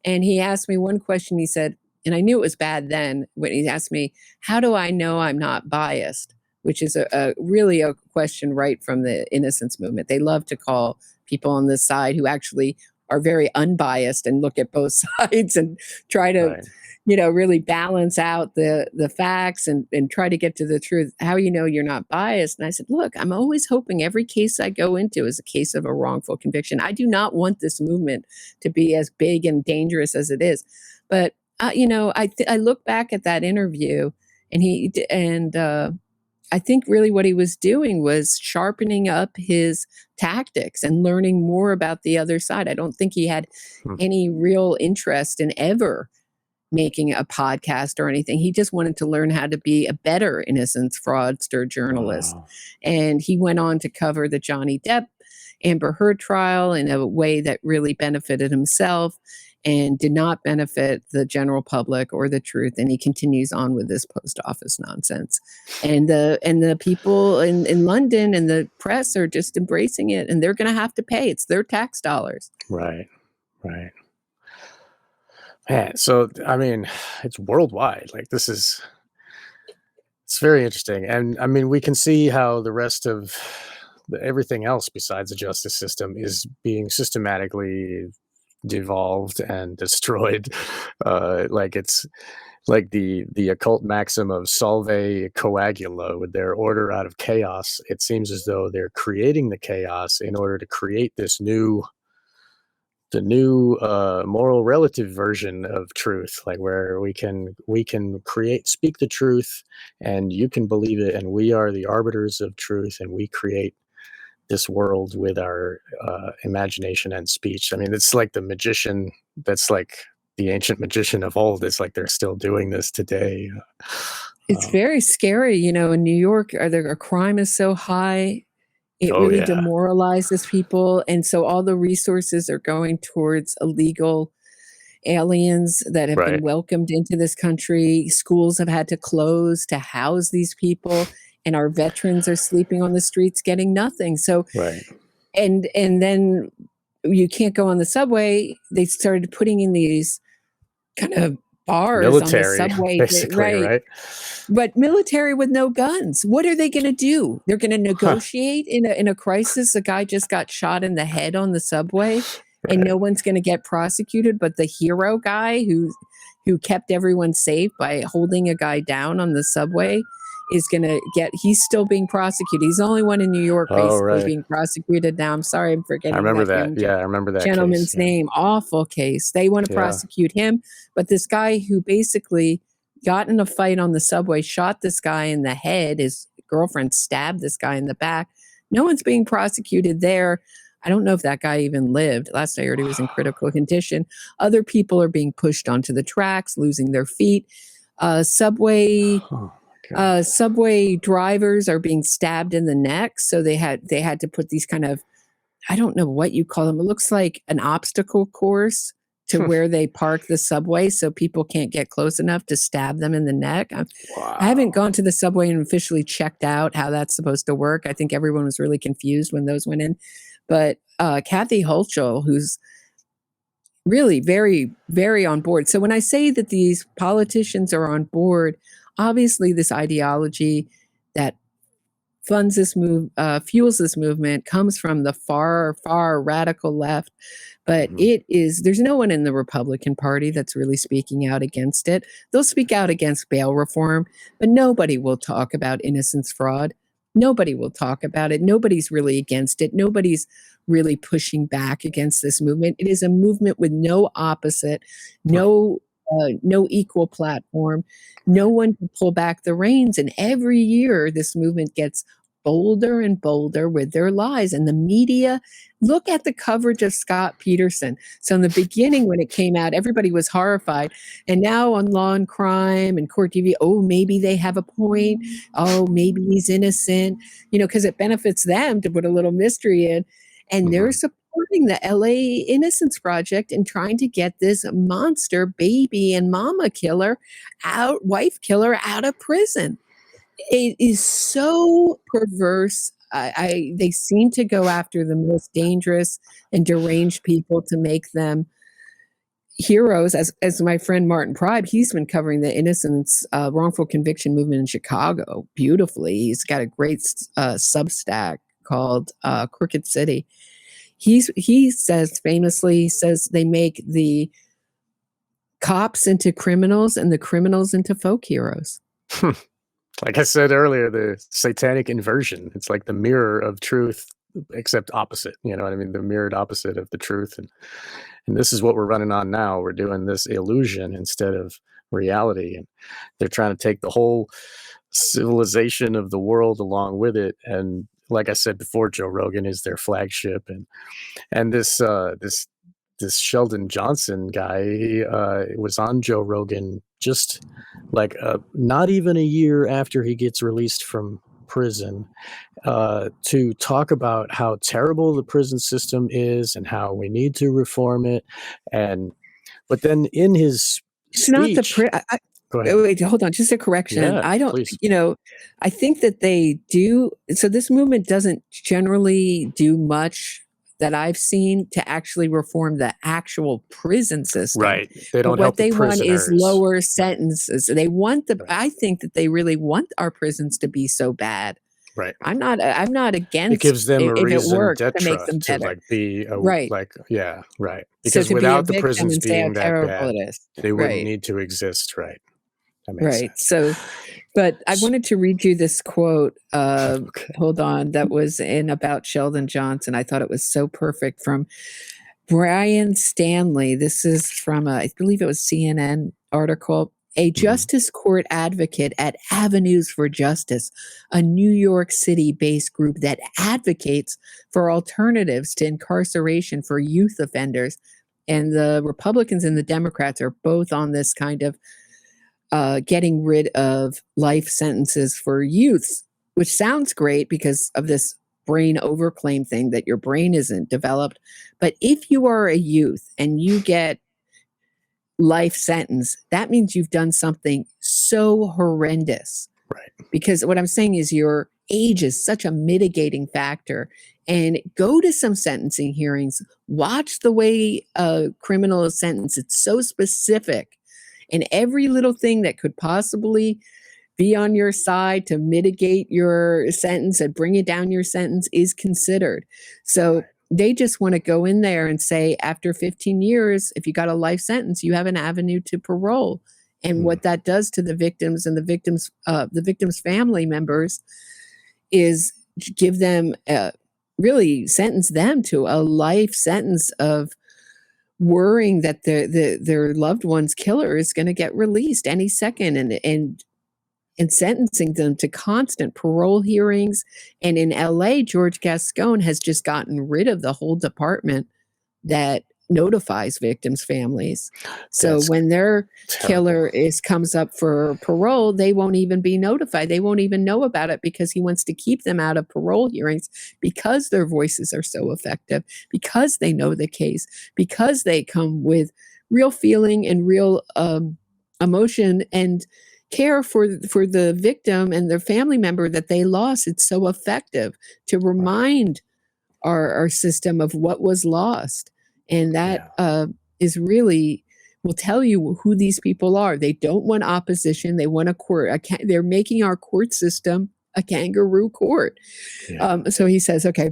And he asked me one question. He said, and I knew it was bad then when he asked me, "How do I know I'm not biased?" Which is a really a question right from the innocence movement. They love to call people on this side who actually are very unbiased and look at both sides and try to Right. really balance out the facts and try to get to the truth. How you're not biased? And I said, look, I'm always hoping every case I go into is a case of a wrongful conviction. I do not want this movement to be as big and dangerous as it is. But I look back at that interview, and I think really what he was doing was sharpening up his tactics and learning more about the other side. I don't think he had Hmm. any real interest in ever making a podcast or anything. He just wanted to learn how to be a better innocence fraudster journalist. Wow. And he went on to cover the Johnny Depp Amber Heard trial in a way that really benefited himself and did not benefit the general public or the truth. And he continues on with this post office nonsense. And the people in London and the press are just embracing it, and they're going to have to pay. It's their tax dollars. Right. Right. Man, so I mean, it's worldwide. Like it's very interesting, and I mean, we can see how the rest of everything else besides the justice system is being systematically devolved and destroyed. Like it's like the occult maxim of solve coagula, with their order out of chaos. It seems as though they're creating the chaos in order to create the new moral relative version of truth, like where we can speak the truth and you can believe it, and we are the arbiters of truth, and we create this world with our imagination and speech. I mean, it's like the magician that's like the ancient magician of old. It's like they're still doing this today. It's very scary. In New York, our crime is so high. It Oh really yeah. demoralizes people. And so all the resources are going towards illegal aliens that have been Right. welcomed into this country. Schools have had to close to house these people, and our veterans are sleeping on the streets getting nothing. So, Right. and then you can't go on the subway. They started putting in these kind of bars on the Military, subway, basically, right? right? But military with no guns. What are they going to do? They're going to Huh. negotiate in a crisis. A guy just got shot in the head on the subway, and Right. no one's going to get prosecuted. But the hero guy who kept everyone safe by holding a guy down on the subway is going to he's still being prosecuted. He's the only one in New York Oh, basically right. being prosecuted now. I'm sorry, I'm I forgetting remember that that. young Yeah, I remember that case. gentleman's Yeah. name. Awful case. They want to Yeah. prosecute him, but this guy who basically got in a fight on the subway, shot this guy in the head. His girlfriend stabbed this guy in the back. No one's being prosecuted there. I don't know if that guy even lived. Last I heard, he was in critical condition. Other people are being pushed onto the tracks, losing their feet. Subway Oh my God. subway drivers are being stabbed in the neck. So they had to put these kind of, I don't know what you call them. It looks like an obstacle course to where they park the subway so people can't get close enough to stab them in the neck. I haven't Wow. gone to the subway and officially checked out how that's supposed to work. I think everyone was really confused when those went in. But Kathy Hochul, who's really very, very on board. So when I say that these politicians are on board, obviously this ideology that funds this fuels this movement comes from the far, far radical left. But there's no one in the Republican Party that's really speaking out against it. They'll speak out against bail reform, but nobody will talk about innocence fraud. Nobody will talk about it. Nobody's really against it. Nobody's really pushing back against this movement. It is a movement with no opposite, no no equal platform. No one can pull back the reins. And every year, this movement gets bolder and bolder with their lies. And the media, look at the coverage of Scott Peterson. So in the beginning, when it came out, everybody was horrified. And now on Law and Crime and Court TV, oh, maybe they have a point. Oh, maybe he's innocent, because it benefits them to put a little mystery in. And they're supporting the LA Innocence Project and trying to get this monster baby and mama killer wife killer out of prison. It is so perverse. They seem to go after the most dangerous and deranged people to make them heroes. As my friend Martin Pribe, he's been covering the innocence wrongful conviction movement in Chicago beautifully. He's got a great Substack called Crooked City. He says famously, they make the cops into criminals and the criminals into folk heroes. Like I said earlier, the satanic inversion. It's like the mirror of truth, except opposite. You know what I mean? The mirrored opposite of the truth. And this is what we're running on now. We're doing this illusion instead of reality. And they're trying to take the whole civilization of the world along with it. And like I said before, Joe Rogan is their flagship. And this Sheldon Johnson guy, he was on Joe Rogan just like not even a year after he gets released from prison to talk about how terrible the prison system is and how we need to reform it. But then in his it's not speech, go ahead. Wait, hold on, just a correction. Yeah, I don't, please. I think that they do. So this movement doesn't generally do much that I've seen to actually reform the actual prison system. Right. They don't what help they the want is prisoners. lower sentences. They want Right. I think that they really want our prisons to be so bad. Right. I'm not against it. Gives them a if reason it works to make d'etre them to better. like be Right. yeah, right. So Because to without be the a victim prisons and say how being that terrible bad, it is. they wouldn't Right. need to exist. Right. That makes Right. sense. So, but I wanted to read you this quote. Okay. Hold on. That was in About Sheldon Johnson. I thought it was so perfect, from Brian Stanley. This is from I believe it was CNN article. A justice court advocate at Avenues for Justice, a New York City-based group that advocates for alternatives to incarceration for youth offenders. And the Republicans and the Democrats are both on this kind of getting rid of life sentences for youths, which sounds great because of this brain overclaim thing that your brain isn't developed. But if you are a youth and you get life sentence, that means you've done something so horrendous. Right. Because what I'm saying is your age is such a mitigating factor. And go to some sentencing hearings, watch the way a criminal is sentenced. It's so specific. And every little thing that could possibly be on your side to mitigate your sentence and bring it down your sentence is considered. So they just want to go in there and say, after 15 years, if you got a life sentence, you have an avenue to parole. And what that does to the victims and the victims' family members is give them, really sentence them to a life sentence of worrying that their loved one's killer is going to get released any second, and sentencing them to constant parole hearings. And in LA, George Gascon has just gotten rid of the whole department that notifies victims' families. So when their killer comes up for parole, they won't even be notified. They won't even know about it because he wants to keep them out of parole hearings because their voices are so effective, because they know the case, because they come with real feeling and real emotion and care for the victim and their family member that they lost. It's so effective to remind our system of what was lost. And that is really will tell you who these people are. They don't want opposition. They want a court. They're making our court system a kangaroo court. So he says, okay,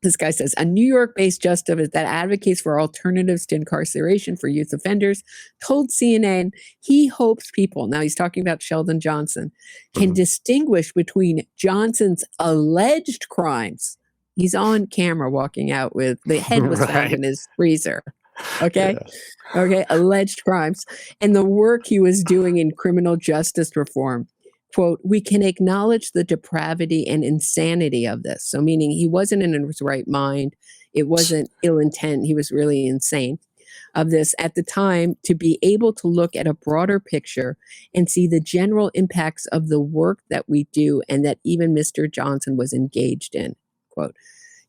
this guy says, a New York-based justice that advocates for alternatives to incarceration for youth offenders told CNN he hopes people, now he's talking about Sheldon Johnson, can distinguish between Johnson's alleged crimes. He's on camera walking out with the head was found in his freezer. Okay. Yes. Okay. Alleged crimes and the work he was doing in criminal justice reform. Quote, we can acknowledge the depravity and insanity of this. So, meaning he wasn't in his right mind. It wasn't ill intent. He was really insane of this at the time to be able to look at a broader picture and see the general impacts of the work that we do and that even Mr. Johnson was engaged in. Quote,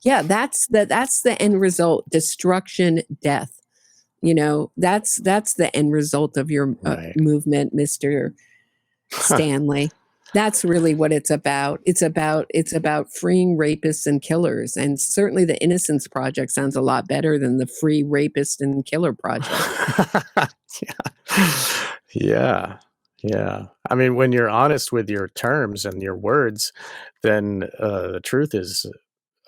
yeah, that's the end result, destruction, death. You know, that's the end result of your Right. movement, Mr. Stanley. That's really what it's about. It's about freeing rapists and killers. And certainly the Innocence Project sounds a lot better than the Free Rapist and Killer Project. Yeah. Yeah. I mean, when you're honest with your terms and your words, then the truth is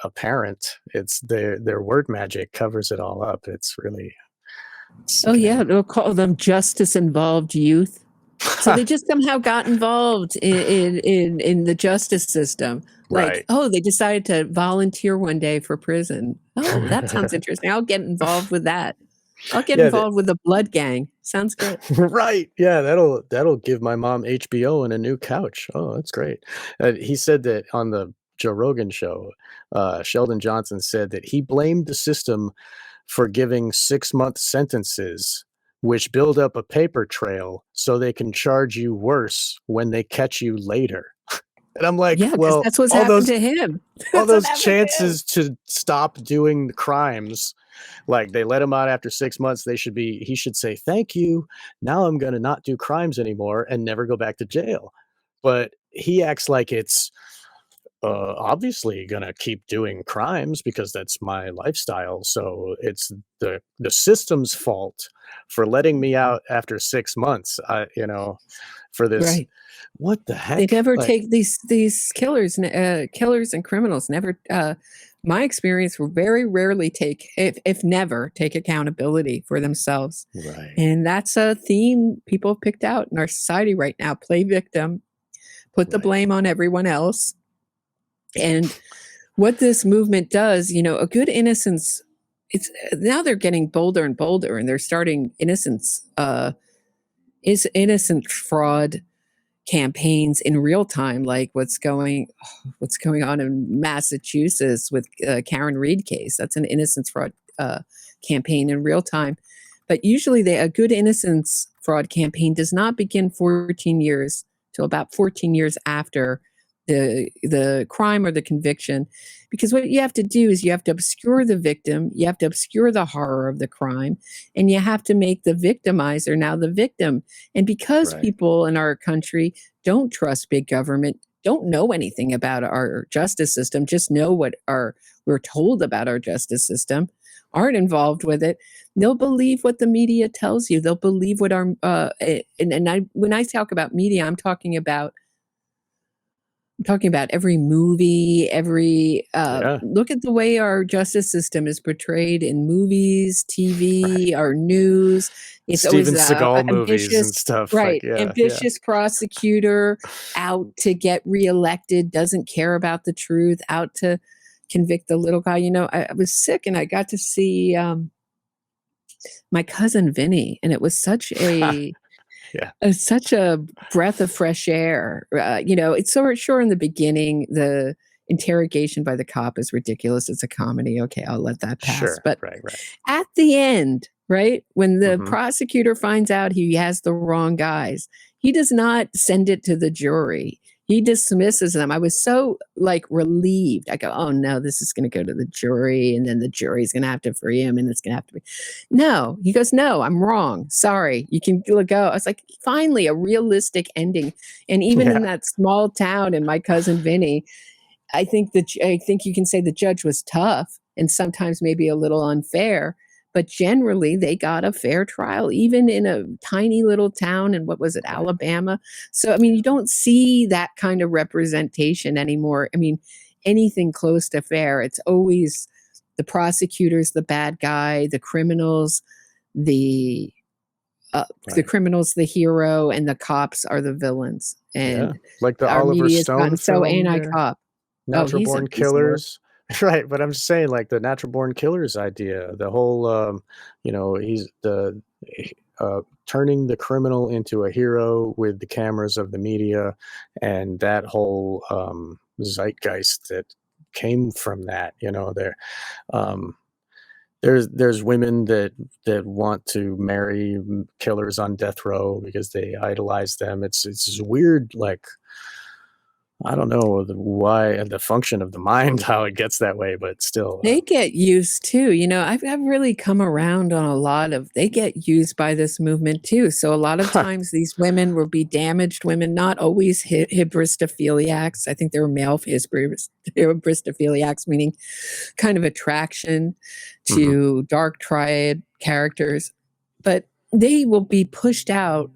apparent. It's their word magic covers it all up. It's really Oh yeah, sickening. they'll call them justice involved youth. So they just somehow got involved in the justice system. Like, Right. oh, they decided to volunteer one day for prison. Oh, that sounds interesting. I'll get involved with that. I'll get Yeah, involved with the blood gang. Sounds good. right. Yeah, that'll give my mom HBO and a new couch. Oh, that's great. He said that on the Joe Rogan show, Sheldon Johnson said that he blamed the system for giving 6-month sentences, which build up a paper trail so they can charge you worse when they catch you later. And I'm like, Yeah, because well, that's what's happened to him. all That's what those happened to him. chances to stop doing the crimes, like they let him out after 6 months, he should say, thank you. Now I'm gonna not do crimes anymore and never go back to jail. But he acts like it's obviously gonna keep doing crimes because that's my lifestyle. So it's the system's fault for letting me out after 6 months. For this. Right. What the They heck? never Like, take these killers and criminals never my experience will very rarely take if never take accountability for themselves. right, And that's a theme people have picked out in our society right now. Play victim, put the right, blame on everyone else. And what this movement does, you know, a good innocence, it's now they're getting bolder and bolder and they're starting innocent fraud campaigns in real time, like what's going on in Massachusetts with Karen Reed case. That's an innocence fraud campaign in real time. But usually, a good innocence fraud campaign does not begin 14 years till about 14 years after the crime or the conviction, because what you have to do is you have to obscure the victim, you have to obscure the horror of the crime, and you have to make the victimizer now the victim. And because right, people in our country don't trust big government, don't know anything about our justice system, just know what we're told about our justice system, aren't involved with it, they'll believe what the media tells you. They'll believe what our when I talk about media, I'm talking about every movie, every yeah, look at the way our justice system is portrayed in movies, right. TV, our news. It's always Steven Seagal movies and ambitious, stuff, like, right? yeah, yeah. Ambitious prosecutor out to get reelected, doesn't care about the truth, out to convict the little guy. You know, I was sick and I got to see my cousin Vinny, and it was Yeah, such a breath of fresh air. You know, it's so sure in the beginning, the interrogation by the cop is ridiculous. It's a comedy. Okay, I'll let that pass. sure, But right, right. at the end, right, when the Mhm. prosecutor finds out he has the wrong guys, he does not send it to the jury. He dismisses them. I was so like relieved. I go, oh no, this is going to go to the jury, and then the jury's going to have to free him, and it's going to have to be. No, he goes, no, I'm wrong. Sorry, you can go. I was like, finally, a realistic ending. And even in Yeah, that small town, and my cousin Vinny, I think you can say the judge was tough and sometimes maybe a little unfair, but generally they got a fair trial, even in a tiny little town in what was it, right. Alabama. So I mean, you don't see that kind of representation anymore. I mean, anything close to fair, it's always the prosecutor's the bad guy, the the Right. criminals the hero, and the cops are the villains. Yeah, And like the our Oliver media has Stone gotten so film there, anti-cop. Oh, Natural he's a Born piece of work. Killers. Right, but I'm just saying, like, the natural born killers idea, the whole, he's turning the criminal into a hero with the cameras of the media, and that whole zeitgeist that came from that. Um, there's women that want to marry killers on death row because they idolize them. It's this weird, like, I don't know why the function of the mind, how it gets that way, but still, They get used too. I've really come around on a lot of they get used by this movement too. So a lot of times these women will be damaged women, not always hybristophiliacs. I think they were male hybristophiliacs, meaning kind of attraction mhm, to dark triad characters. But they will be pushed out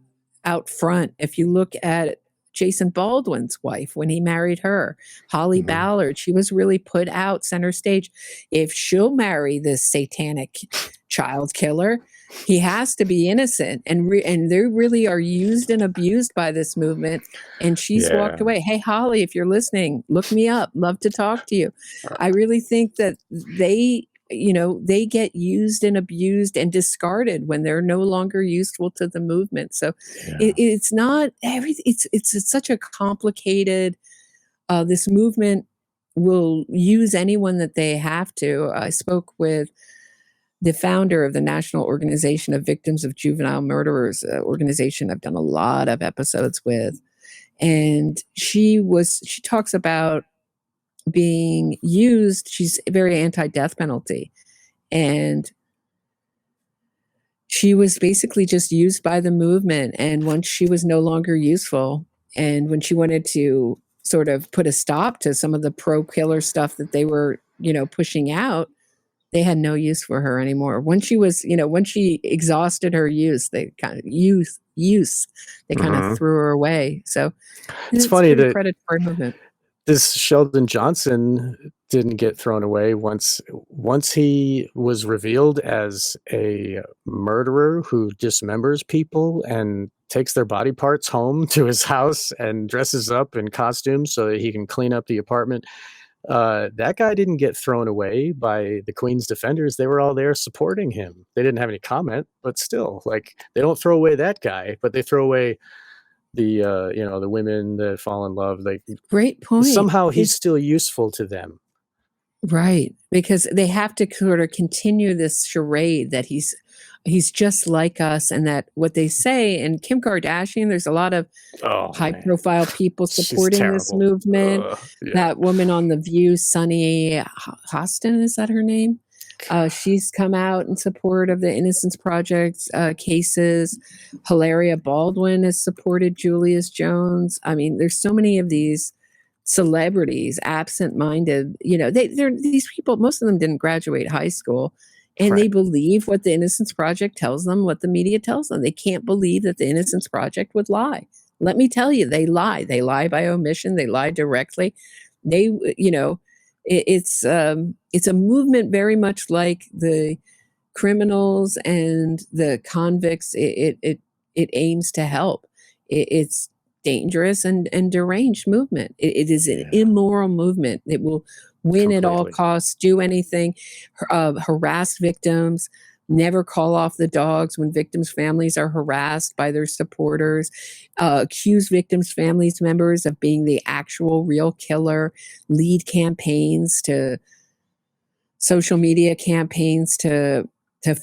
front. If you look at Jason Baldwin's wife when he married her, Holly mhm, Ballard, she was really put out center stage. If she'll marry this satanic child killer, he has to be innocent. And they really are used and abused by this movement. And she's walked yeah, away. Hey, Holly, if you're listening, look me up. Love to talk to you. I really think that they get used and abused and discarded when they're no longer useful to the movement. So yeah, it's not everything. It's such a complicated. This movement will use anyone that they have to. I spoke with the founder of the National Organization of Victims of Juvenile Murderers, organization I've done a lot of episodes with, and she talks about being used. She's very anti-death penalty, and she was basically just used by the movement. And once she was no longer useful, and when she wanted to sort of put a stop to some of the pro-killer stuff that they were, pushing out, they had no use for her anymore. When she exhausted her use, they kind of they kind of mhm. threw her away. So It's it's a funny pretty that predatory movement. this Sheldon Johnson didn't get thrown away once he was revealed as a murderer who dismembers people and takes their body parts home to his house and dresses up in costumes so that he can clean up the apartment. That guy didn't get thrown away by the Queen's defenders. They were all there supporting him. They didn't have any comment, but still, like, they don't throw away that guy, but they throw away the women that fall in love. Like, Great point. somehow he's still useful to them. Right, because they have to sort of continue this charade that he's just like us, and that what they say. And Kim Kardashian, there's a lot of Oh high man, profile people she's supporting this terrible. movement. Yeah. That woman on The View, Sunny Hostin, is that her name? She's come out in support of the Innocence Project cases. Hilaria Baldwin has supported Julius Jones. I mean, there's so many of these celebrities, absent-minded. They're these people. Most of them didn't graduate high school, and they Right. believe what the Innocence Project tells them, what the media tells them. They can't believe that the Innocence Project would lie. Let me tell you, they lie. They lie by omission. They lie directly. They, it's a movement very much like the criminals and the convicts. It aims to help. It's dangerous and deranged movement. It is an Yeah. immoral movement. It will win at all Completely. costs, do anything, harass victims, never call off the dogs when victims' families are harassed by their supporters, accuse victims' families members of being the actual real killer, lead campaigns to social media campaigns to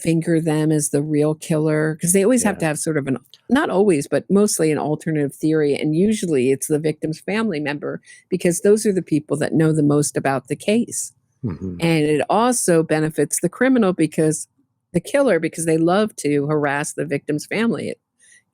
finger them as the real killer, because they always have Yeah. to have sort of an, not always, but mostly an alternative theory, and usually it's the victim's family member, because those are the people that know the most about the case. Hmm. And it also benefits the criminal, because the killer, because they love to harass the victim's family. It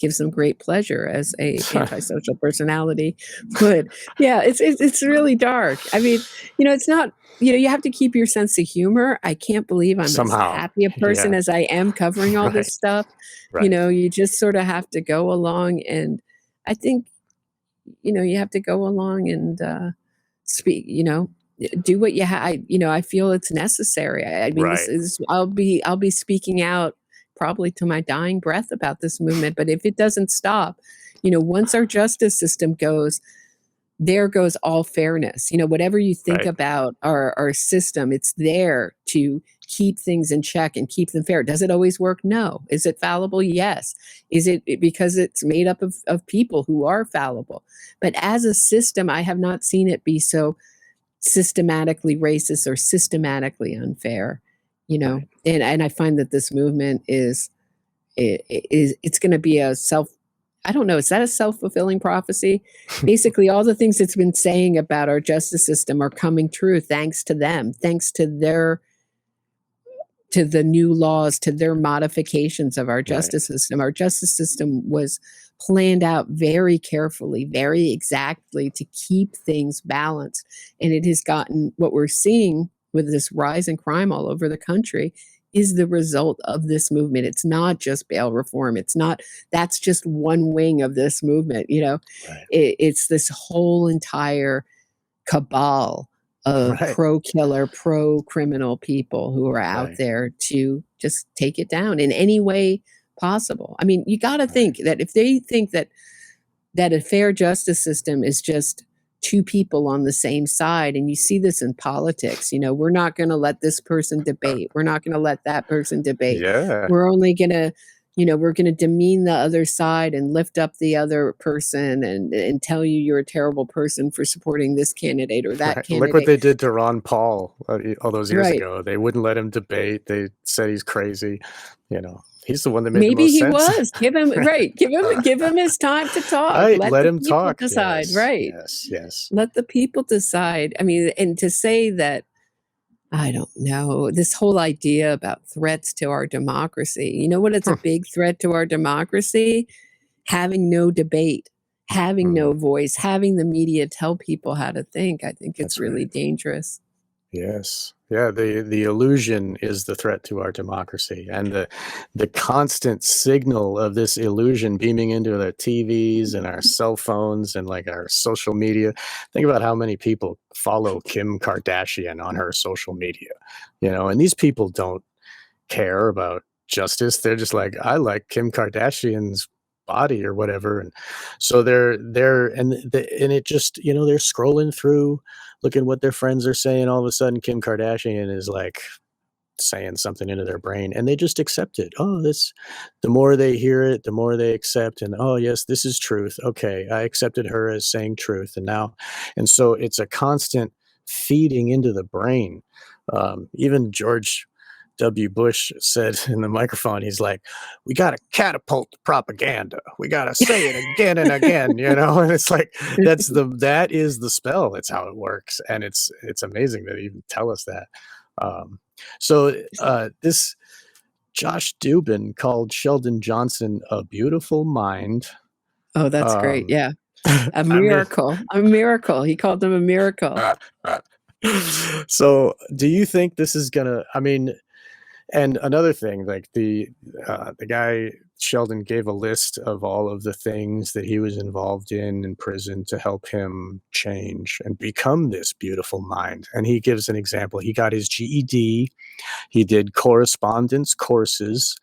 gives them great pleasure as a antisocial personality. But yeah, it's really dark. I mean, it's not, you have to keep your sense of humor. I can't believe I'm as Somehow. happy a person Yeah. as I am covering all Right. this stuff. Right. You just sort of have to go along, and I think, you have to go along and speak, do what you have. I feel it's necessary. I mean, this Right. is, I'll be speaking out probably to my dying breath about this movement. But if it doesn't stop, once our justice system goes, there goes all fairness. Whatever you think Right. about our system, it's there to keep things in check and keep them fair. Does it always work? No. Is it fallible? Yes. Is it because it's made up of people who are fallible? But as a system, I have not seen it be so systematically racist or systematically unfair, Right. and I find that this movement it's going to be I don't know, is that a self-fulfilling prophecy? Basically, all the things it's been saying about our justice system are coming true thanks to them, thanks to the new laws, to their modifications of our Right. justice system. Our justice system was planned out very carefully, very exactly to keep things balanced. And it has gotten, what we're seeing with this rise in crime all over the country is the result of this movement. It's not just bail reform. That's just one wing of this movement. Right. It's this whole entire cabal of Right. pro-killer, pro-criminal people who are out Right. there to just take it down in any way possible. I mean, you got to think that if they think that a fair justice system is just two people on the same side, and you see this in politics, we're not going to let this person debate. We're not going to let that person debate. Yeah. We're only going to we're going to demean the other side and lift up the other person and tell you you're a terrible person for supporting this candidate or that Right. Look what candidate. they did to Ron Paul all those years Right. ago. They wouldn't let him debate. They said he's crazy. He's the one that made the Maybe most he sense. was. Give him his time to talk. Right. Let Let the him people talk. decide. Yes. Right. Yes. Yes. Let the people decide. I mean, and to say that, I don't know, this whole idea about threats to our democracy. You know what? It's a big threat to our democracy. Having no debate, having no voice, having the media tell people how to think. I think it's That's really right. dangerous. Yes. Yeah, the illusion is the threat to our democracy, and the constant signal of this illusion beaming into the TVs and our cell phones and like our social media. Think about how many people follow Kim Kardashian on her social media, and these people don't care about justice. They're just like, I like Kim Kardashian's body or whatever. And so and it just, they're scrolling through, looking what their friends are saying. All of a sudden, Kim Kardashian is like saying something into their brain and they just accept it. The more they hear it, the more they accept. And oh, yes, this is truth. Okay. I accepted her as saying truth. And so it's a constant feeding into the brain. Even George W. Bush said in the microphone, he's like, we got to catapult the propaganda. We got to say it again and again, and it's like, that is the spell. It's how it works. And it's amazing that they even tell us that. This Josh Dubin called Sheldon Johnson a beautiful mind. Oh, that's great. Yeah. A I mean, miracle. A miracle. He called them a miracle. so do you think this is gonna, and another thing, like the guy Sheldon gave a list of all of the things that he was involved in prison to help him change and become this beautiful mind. And he gives an example. He got his GED. He did correspondence courses.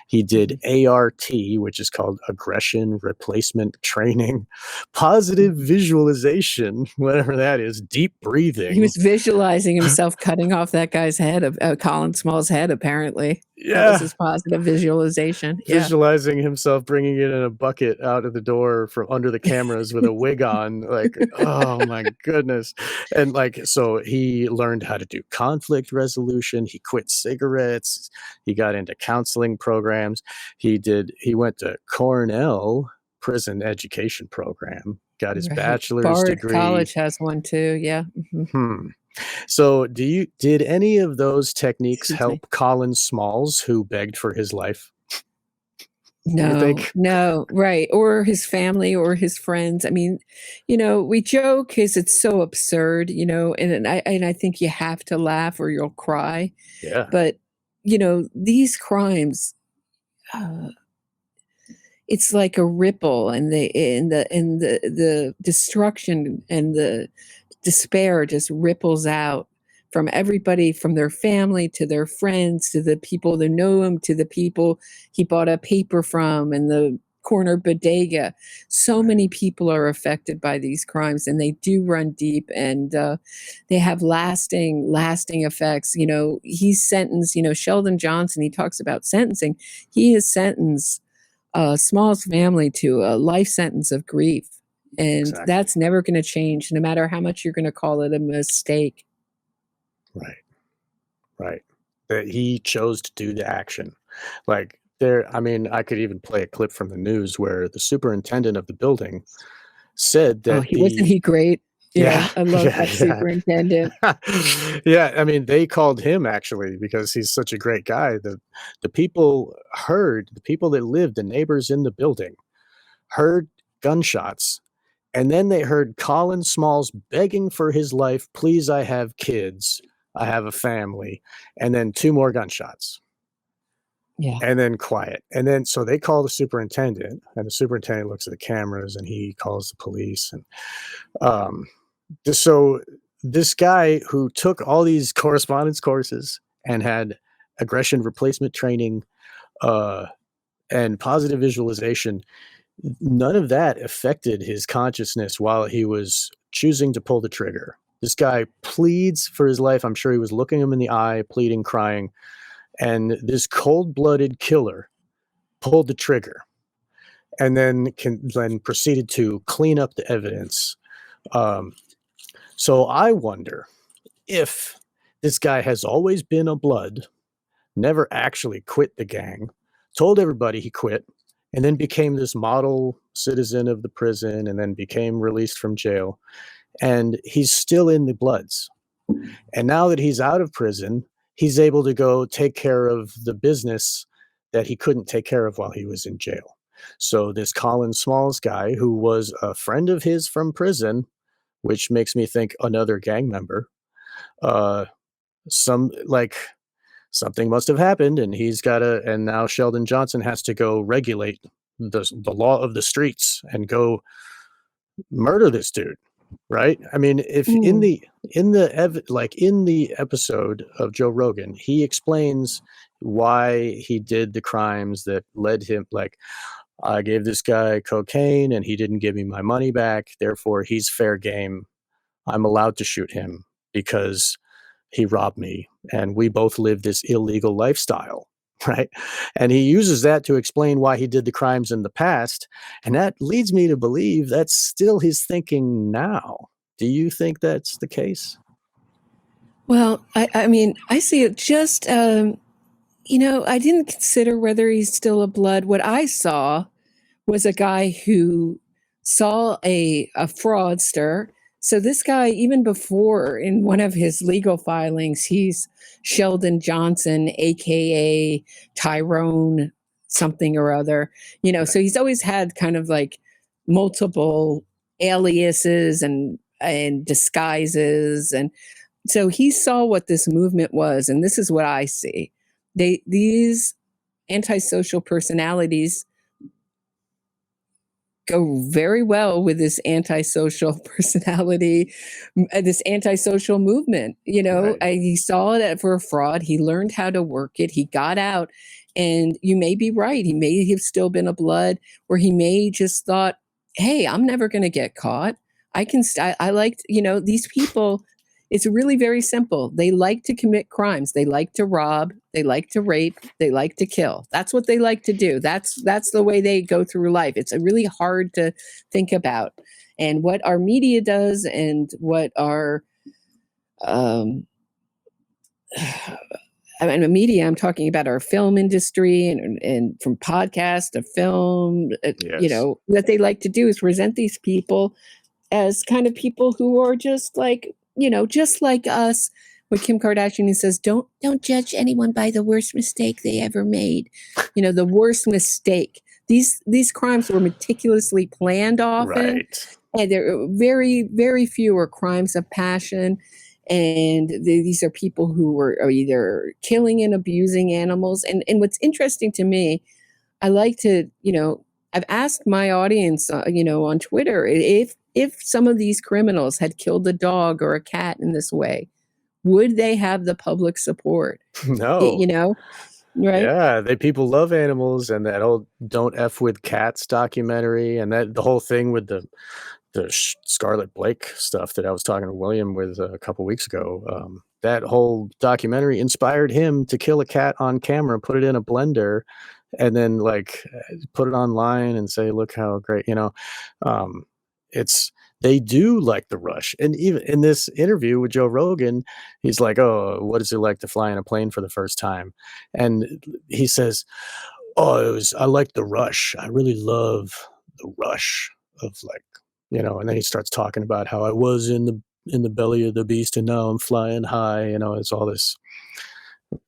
He did ART, which is called aggression replacement training, positive visualization, whatever that is, deep breathing. He was visualizing himself cutting off that guy's head, Colin Smalls' head, apparently. Yeah. That was his positive visualization. Yeah. Visualizing himself bringing it in a bucket out of the door from under the cameras with a wig on, like, oh my goodness. And so he learned how to do conflict resolution. He quit cigarettes. He got into counseling programs. He went to Cornell prison education program, got his bachelor's Bard degree. College has one too. Yeah. Mm-hmm. So did any of those techniques help Colin Smalls, who begged for his life? You think? No, right. Or his family or his friends. I mean, we joke because it's so absurd, and I think you have to laugh or you'll cry. Yeah. But, these crimes, it's like a ripple, and the destruction and the despair just ripples out from everybody, from their family to their friends to the people that know him to the people he bought a paper from and the corner bodega. So many people are affected by these crimes, and they do run deep, and they have lasting effects. He's sentenced, Sheldon Johnson, he talks about sentencing. He has sentenced Smalls' family to a life sentence of grief. And Exactly. that's never going to change, no matter how much you're going to call it a mistake. Right. That he chose to do the action. Like I could even play a clip from the news where the superintendent of the building said Oh, that wasn't he great? yeah, I love yeah, that superintendent. yeah. I mean, they called him actually because he's such a great guy. The people that lived, the neighbors in the building, heard gunshots, and then they heard Colin Smalls begging for his life. Please, I have kids. I have a family. And then 2 more gunshots. Yeah. And then quiet. And then so they call the superintendent, and the superintendent looks at the cameras, and he calls the police. And um, so this guy who took all these correspondence courses and had aggression replacement training and positive visualization, none of that affected his consciousness while he was choosing to pull the trigger. This guy pleads for his life. I'm sure he was looking him in the eye, pleading, crying. And this cold-blooded killer pulled the trigger and then proceeded to clean up the evidence. So I wonder if this guy has always been a blood, never actually quit the gang, told everybody he quit, and then became this model citizen of the prison, and then became released from jail. And he's still in the Bloods. And now that he's out of prison, he's able to go take care of the business that he couldn't take care of while he was in jail. So this Colin Smalls guy, who was a friend of his from prison, which makes me think another gang member, something must have happened, and and now Sheldon Johnson has to go regulate the law of the streets and go murder this dude, right? I mean, if in the episode of Joe Rogan, he explains why he did the crimes that led him, like, I gave this guy cocaine and he didn't give me my money back, therefore he's fair game. I'm allowed to shoot him because he robbed me and we both live this illegal lifestyle, right? And he uses that to explain why he did the crimes in the past, and that leads me to believe that's still his thinking now. Do you think that's the case? Well, I mean, I see it just, I didn't consider whether he's still a blood. What I saw was a guy who saw a fraudster. So this guy, even before, in one of his legal filings, he's Sheldon Johnson, aka Tyrone something or other. So he's always had kind of like multiple aliases and disguises, and so he saw what this movement was, and this is what I see. These antisocial personalities go very well with this antisocial personality, this antisocial movement. Right. He saw it for a fraud. He learned how to work it. He got out, and you may be right. He may have still been a blood, or he may just thought, "Hey, I'm never going to get caught. I can." I liked, these people. It's really very simple. They like to commit crimes. They like to rob. They like to rape. They like to kill. That's what they like to do. That's the way they go through life. It's really hard to think about. And what our media does, and what our media, I'm talking about our film industry, and from podcast to film, Yes. that they like to do is present these people as kind of people who are just like, just like us. When Kim Kardashian says, don't judge anyone by the worst mistake they ever made. The worst mistake. These crimes were meticulously planned often. Right. And there are very, very few are crimes of passion. And these are people who are either killing and abusing animals. And what's interesting to me, I like to, I've asked my audience, on Twitter, if some of these criminals had killed a dog or a cat in this way, would they have the public support? No. Right? Yeah, people love animals, and that old "Don't F with Cats" documentary, and that the whole thing with the Scarlet Blake stuff that I was talking to William with a couple weeks ago. That whole documentary inspired him to kill a cat on camera, put it in a blender, and then like put it online and say, "Look how great!" It's they do like the rush, and even in this interview with Joe Rogan, he's like, "Oh, what is it like to fly in a plane for the first time?" And he says, "Oh, I like the rush. I really love the rush of like, and then he starts talking about how I was in the belly of the beast and now I'm flying high, it's all this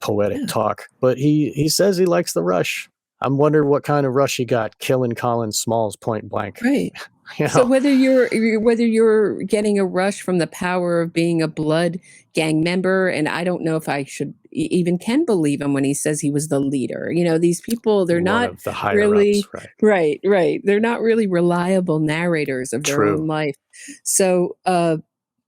poetic Yeah. talk. But he says he likes the rush. I'm wondering what kind of rush he got killing Colin Smalls point blank. Right. You So know, whether you're getting a rush from the power of being a blood gang member, and I don't know if I should even can believe him when he says he was the leader. These people, they're one not of the higher ups, really right? right, right. They're not really reliable narrators of their own True. life. So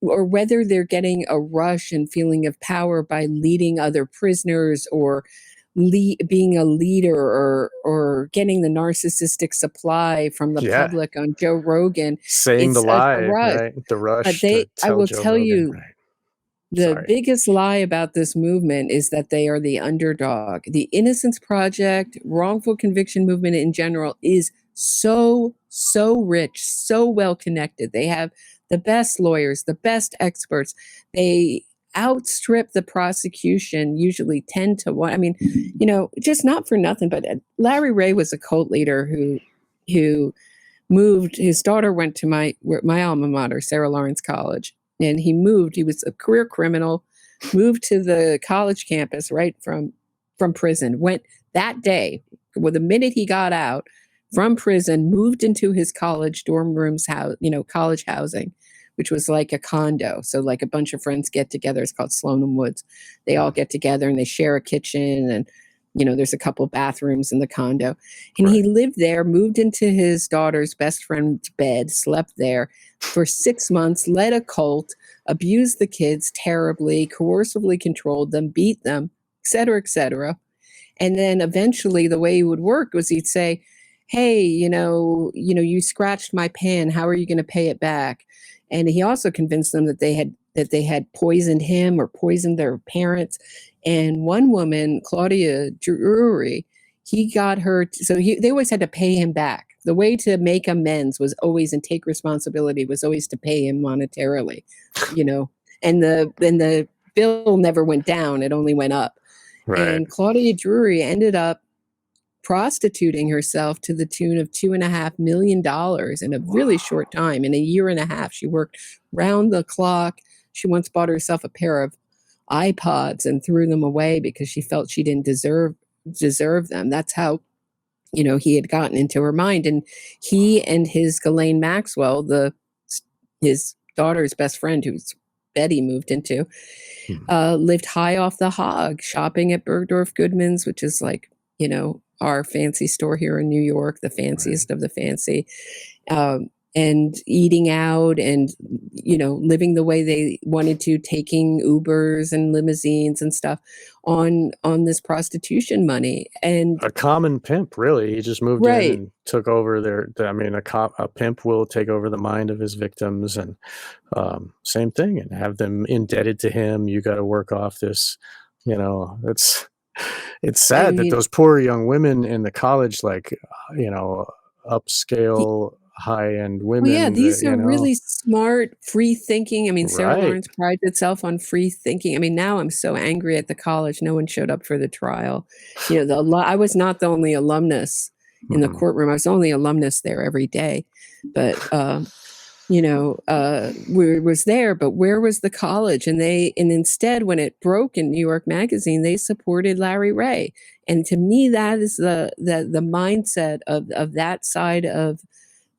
or whether they're getting a rush and feeling of power by leading other prisoners or being a leader or getting the narcissistic supply from the Yeah. public on Joe Rogan, Saying the it's a lie, rush. right? The rush They to I tell will Joe tell Rogan, you right? the Sorry. biggest lie about this movement is that they are the underdog. The Innocence Project, wrongful conviction movement in general is so rich, so well connected. They have the best lawyers, the best experts. They outstrip the prosecution usually 10 to 1. I mean, just not for nothing, but Larry Ray was a cult leader who moved. His daughter went to my alma mater, Sarah Lawrence College, and he moved. He was a career criminal, moved to the college campus right from prison. Went that day, well, the minute he got out from prison, moved into his college dorm rooms, college housing, which was like a condo. So like a bunch of friends get together. It's called Sloan Woods. They all get together and they share a kitchen, and there's a couple bathrooms in the condo. And he Right. lived there, moved into his daughter's best friend's bed, slept there for 6 months, led a cult, abused the kids terribly, coercively controlled them, beat them, et cetera, et cetera. And then eventually the way he would work was he'd say, "Hey, you scratched my pan. How are you going to pay it back?" And he also convinced them that they had poisoned him or poisoned their parents. And one woman, Claudia Drury, he got her. They always had to pay him back. The way to make amends was always and take responsibility was always to pay him monetarily, you know. And the bill never went down; it only went up. Right. And Claudia Drury ended up prostituting herself to the tune of $2.5 million in a really short time. In a year and a half, she worked round the clock. She once bought herself a pair of iPods and threw them away because she felt she didn't deserve them. That's how he had gotten into her mind. And he and his Ghislaine Maxwell, his daughter's best friend, who's Betty moved into, lived high off the hog, shopping at Bergdorf Goodman's, which is like, our fancy store here in New York, the fanciest of the fancy, and eating out and, living the way they wanted to, taking Ubers and limousines and stuff on this prostitution money. And A common pimp, really. He just moved in right. and took over a pimp will take over the mind of his victims, and same thing, and have them indebted to him. You got to work off this, it's I sad that mean, those poor young women in the college, like, you know, upscale, high-end well, yeah, women that, these are really smart, free thinking. I mean, Sarah right. Lawrence prides itself on free thinking. I mean, now I'm so angry at the college. No one showed up for the trial. I was not the only alumnus in the Mhm. courtroom. I was the only alumnus there every day. But, was there, but where was the college? And instead, when it broke in New York Magazine, they supported Larry Ray. And to me, that is the mindset of that side of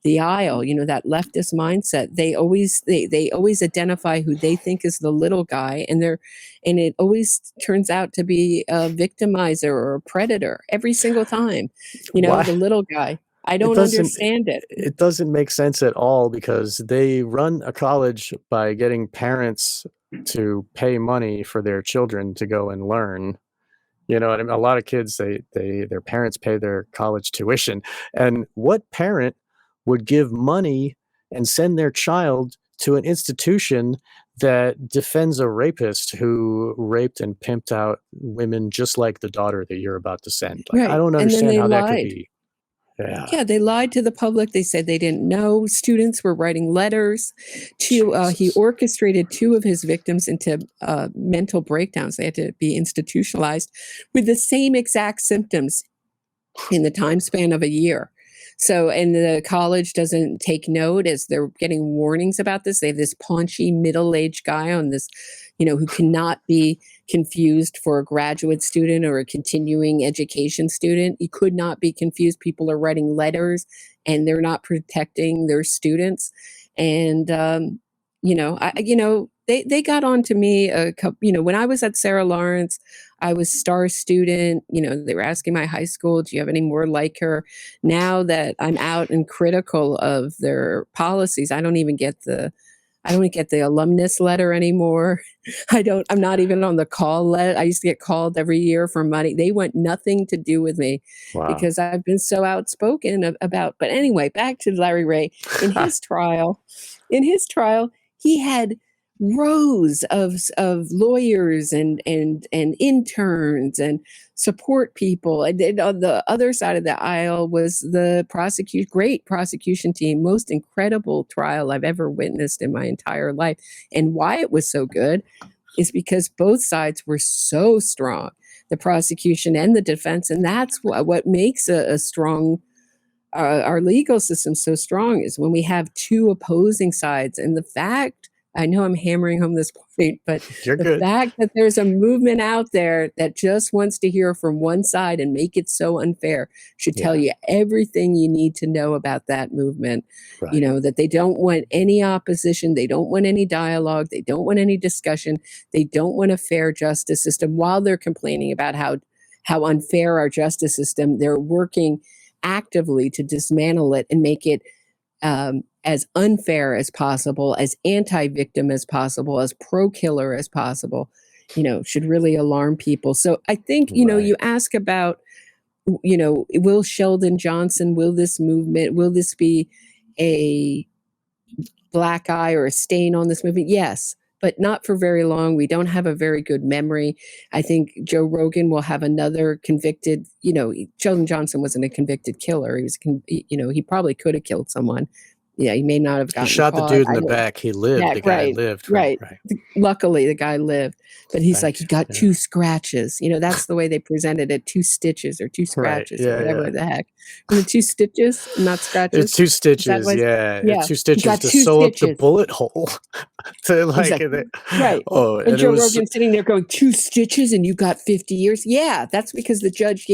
the aisle, that leftist mindset. They always identify who they think is the little guy, and it always turns out to be a victimizer or a predator every single time. Why? The little guy. I It don't doesn't understand it. it doesn't make sense at all, because they run a college by getting parents to pay money for their children to go and learn, You know, and a lot of kids, their parents pay their college tuition, and what parent would give money and send their child to an institution that defends a rapist who raped and pimped out women just like the daughter that you're about to send? Like, I Right. don't And then understand they how that could lied. be. Yeah. Yeah, they lied to the public. They said they didn't know. Students were writing letters to, he Jesus. orchestrated two of his victims into mental breakdowns. They had to be institutionalized with the same exact symptoms in the time span of a year. So, and the college doesn't take note as they're getting warnings about this. They have this paunchy middle-aged guy on this, who cannot be confused for a graduate student or a continuing education student. He could not be confused. People are writing letters and they're not protecting their students. And, they got on to me a couple, when I was at Sarah Lawrence, I was star student. They were asking my high school, do you have any more like her? Now that I'm out and critical of their policies, I don't get the alumnus letter anymore. I'm not even on the call letter. I used to get called every year for money. They want nothing to do with me Wow. because I've been so outspoken about, but anyway, back to Larry Ray. In his trial, he had rows of lawyers and interns and support people. And then on the other side of the aisle was the great prosecution team, most incredible trial I've ever witnessed in my entire life. And why it was so good is because both sides were so strong, the prosecution and the defense. And that's what makes a strong our legal system so strong, is when we have two opposing sides. And the fact, I know I'm hammering home this point, but You're the good. fact that there's a movement out there that just wants to hear from one side and make it so unfair should tell you everything you need to know about that movement. Right. That they don't want any opposition, they don't want any dialogue, they don't want any discussion, they don't want a fair justice system. While they're complaining about how unfair our justice system, they're working actively to dismantle it and make it as unfair as possible, as anti-victim as possible, as pro-killer as possible, should really alarm people. So I think, you ask about, will Sheldon Johnson, will this movement, will this be a black eye or a stain on this movement? Yes, but not for very long. We don't have a very good memory. I think Joe Rogan will have another convicted, Sheldon Johnson wasn't a convicted killer. He was, he probably could have killed someone. Yeah, he may not have He gotten shot the caught. dude in the back. He lived. Yeah, The guy right, lived. right. Right. Luckily, the guy lived, but he's like, Thank he you. got Yeah. 2 scratches. That's the way they presented it, 2 stitches or 2 Right. scratches or Yeah. whatever Yeah. the heck. Was it 2 stitches, not scratches? It's 2 Is that stitches. what? Yeah. It's Yeah, 2 he stitches got to 2 sew up the stitches. bullet hole. To like, Exactly. Right. oh, And and it Joe was, Rogan sitting there going, 2 stitches and you got 50 years? Yeah, that's because the judge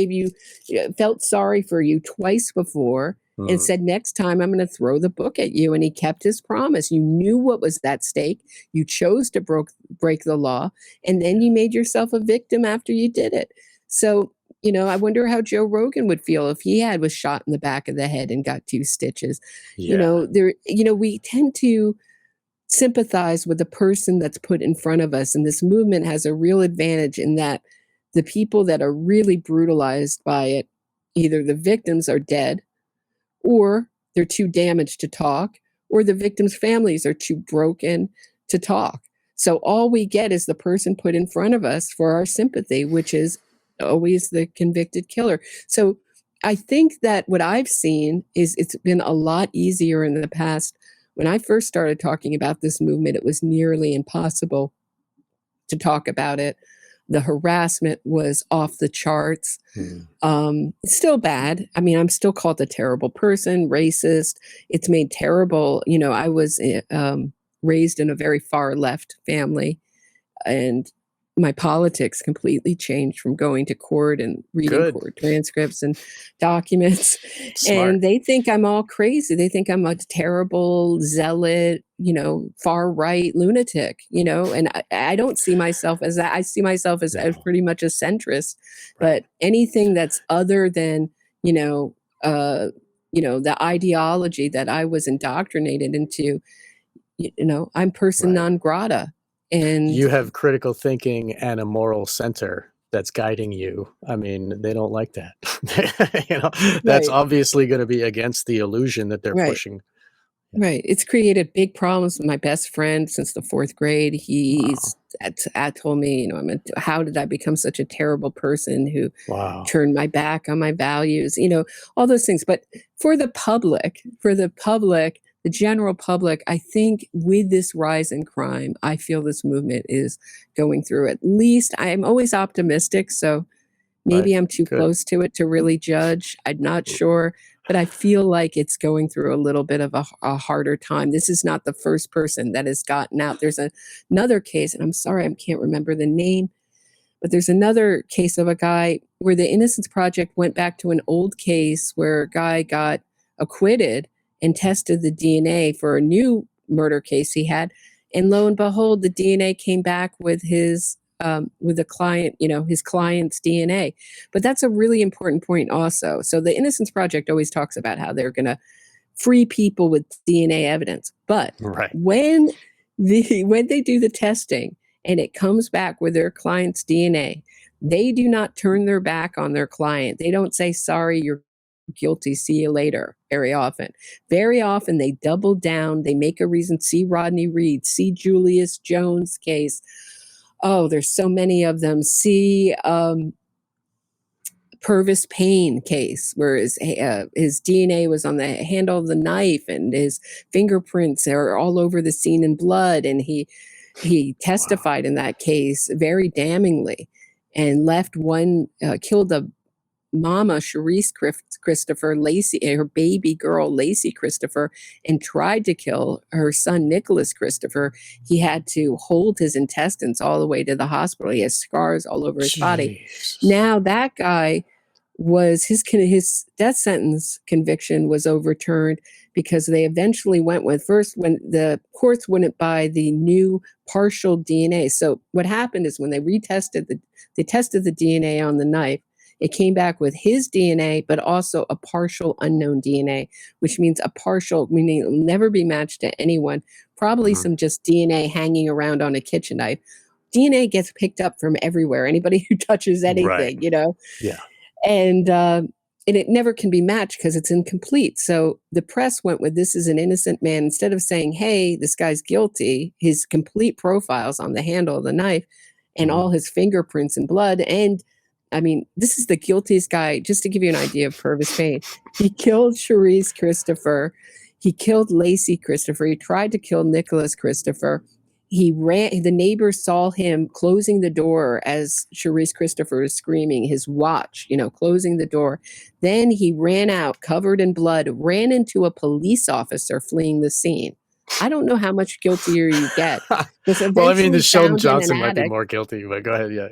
felt sorry for you twice before and said, next time I'm going to throw the book at you. And he kept his promise. You knew what was at stake. You chose to break the law. And then you made yourself a victim after you did it. So, I wonder how Joe Rogan would feel if he was shot in the back of the head and got 2 stitches. yeah. We tend to sympathize with the person that's put in front of us. And this movement has a real advantage in that the people that are really brutalized by it, either the victims are dead, or they're too damaged to talk, or the victims' families are too broken to talk. So all we get is the person put in front of us for our sympathy, which is always the convicted killer. So I think that what I've seen is it's been a lot easier in the past. When I first started talking about this movement, it was nearly impossible to talk about it. The harassment was off the charts. It's still bad. I mean, I'm still called a terrible person, racist. It's made terrible. I was raised in a very far left family, and my politics completely changed from going to court and reading Good. court transcripts and documents. Smart. And they think I'm all crazy. They think I'm a terrible zealot, far right lunatic, and I don't see myself as that. I see myself as pretty much a centrist, but anything that's other than, the ideology that I was indoctrinated into, I'm person non grata. And you have critical thinking and a moral center that's guiding you, I mean, they don't like that. That's Right. obviously going to be against the illusion that they're Right. pushing. Yeah. Right. It's created big problems with my best friend since the 4th grade. Wow. Told me, how did I become such a terrible person who Wow. turned my back on my values, all those things. But for the public, the general public, I think with this rise in crime, I feel this movement is going through. At least I'm always optimistic. So Right. maybe I'm too Good. close to it to really judge. I'm not sure, but I feel like it's going through a little bit of a harder time. This is not the first person that has gotten out. There's another case, and I'm sorry, I can't remember the name, but there's another case of a guy where the Innocence Project went back to an old case where a guy got acquitted and tested the DNA for a new murder case he had. And lo and behold, the DNA came back with the client, his client's DNA. But that's a really important point also. So the Innocence Project always talks about how they're going to free people with DNA evidence. But Right. when they do the testing and it comes back with their client's DNA, they do not turn their back on their client. They don't say, sorry, you're guilty, see you later, very often. Very often they double down, they make a reason, see Rodney Reed, see Julius Jones' case. Oh, there's so many of them. See Purvis Payne case, where his DNA was on the handle of the knife and his fingerprints are all over the scene in blood. And he testified in that case very damningly and killed a mama, Sharice Christopher, Lacey, her baby girl, Lacey Christopher, and tried to kill her son, Nicholas Christopher. He had to hold his intestines all the way to the hospital. He has scars all over his body. Jesus. Now that guy was his death sentence conviction was overturned because they eventually went with first when the courts wouldn't buy the new partial DNA. So what happened is when they tested the DNA on the knife, it came back with his DNA, but also a partial unknown DNA, which means a partial, meaning it'll never be matched to anyone, probably some just DNA hanging around on a kitchen knife. DNA gets picked up from everywhere, anybody who touches anything, Right. Yeah. and it never can be matched because it's incomplete. So the press went with this is an innocent man. Instead of saying, hey, this guy's guilty, his complete profiles on the handle of the knife and all his fingerprints and blood. And I mean, this is the guiltiest guy. Just to give you an idea of Purvis Payne, he killed Sharice Christopher. He killed Lacey Christopher. He tried to kill Nicholas Christopher. He ran. The neighbors saw him closing the door as Sharice Christopher was screaming, his watch, closing the door. Then he ran out covered in blood, ran into a police officer fleeing the scene. I don't know how much guiltier you get. Well, I mean, the Sheldon Johnson might be more guilty, but go ahead. Yeah.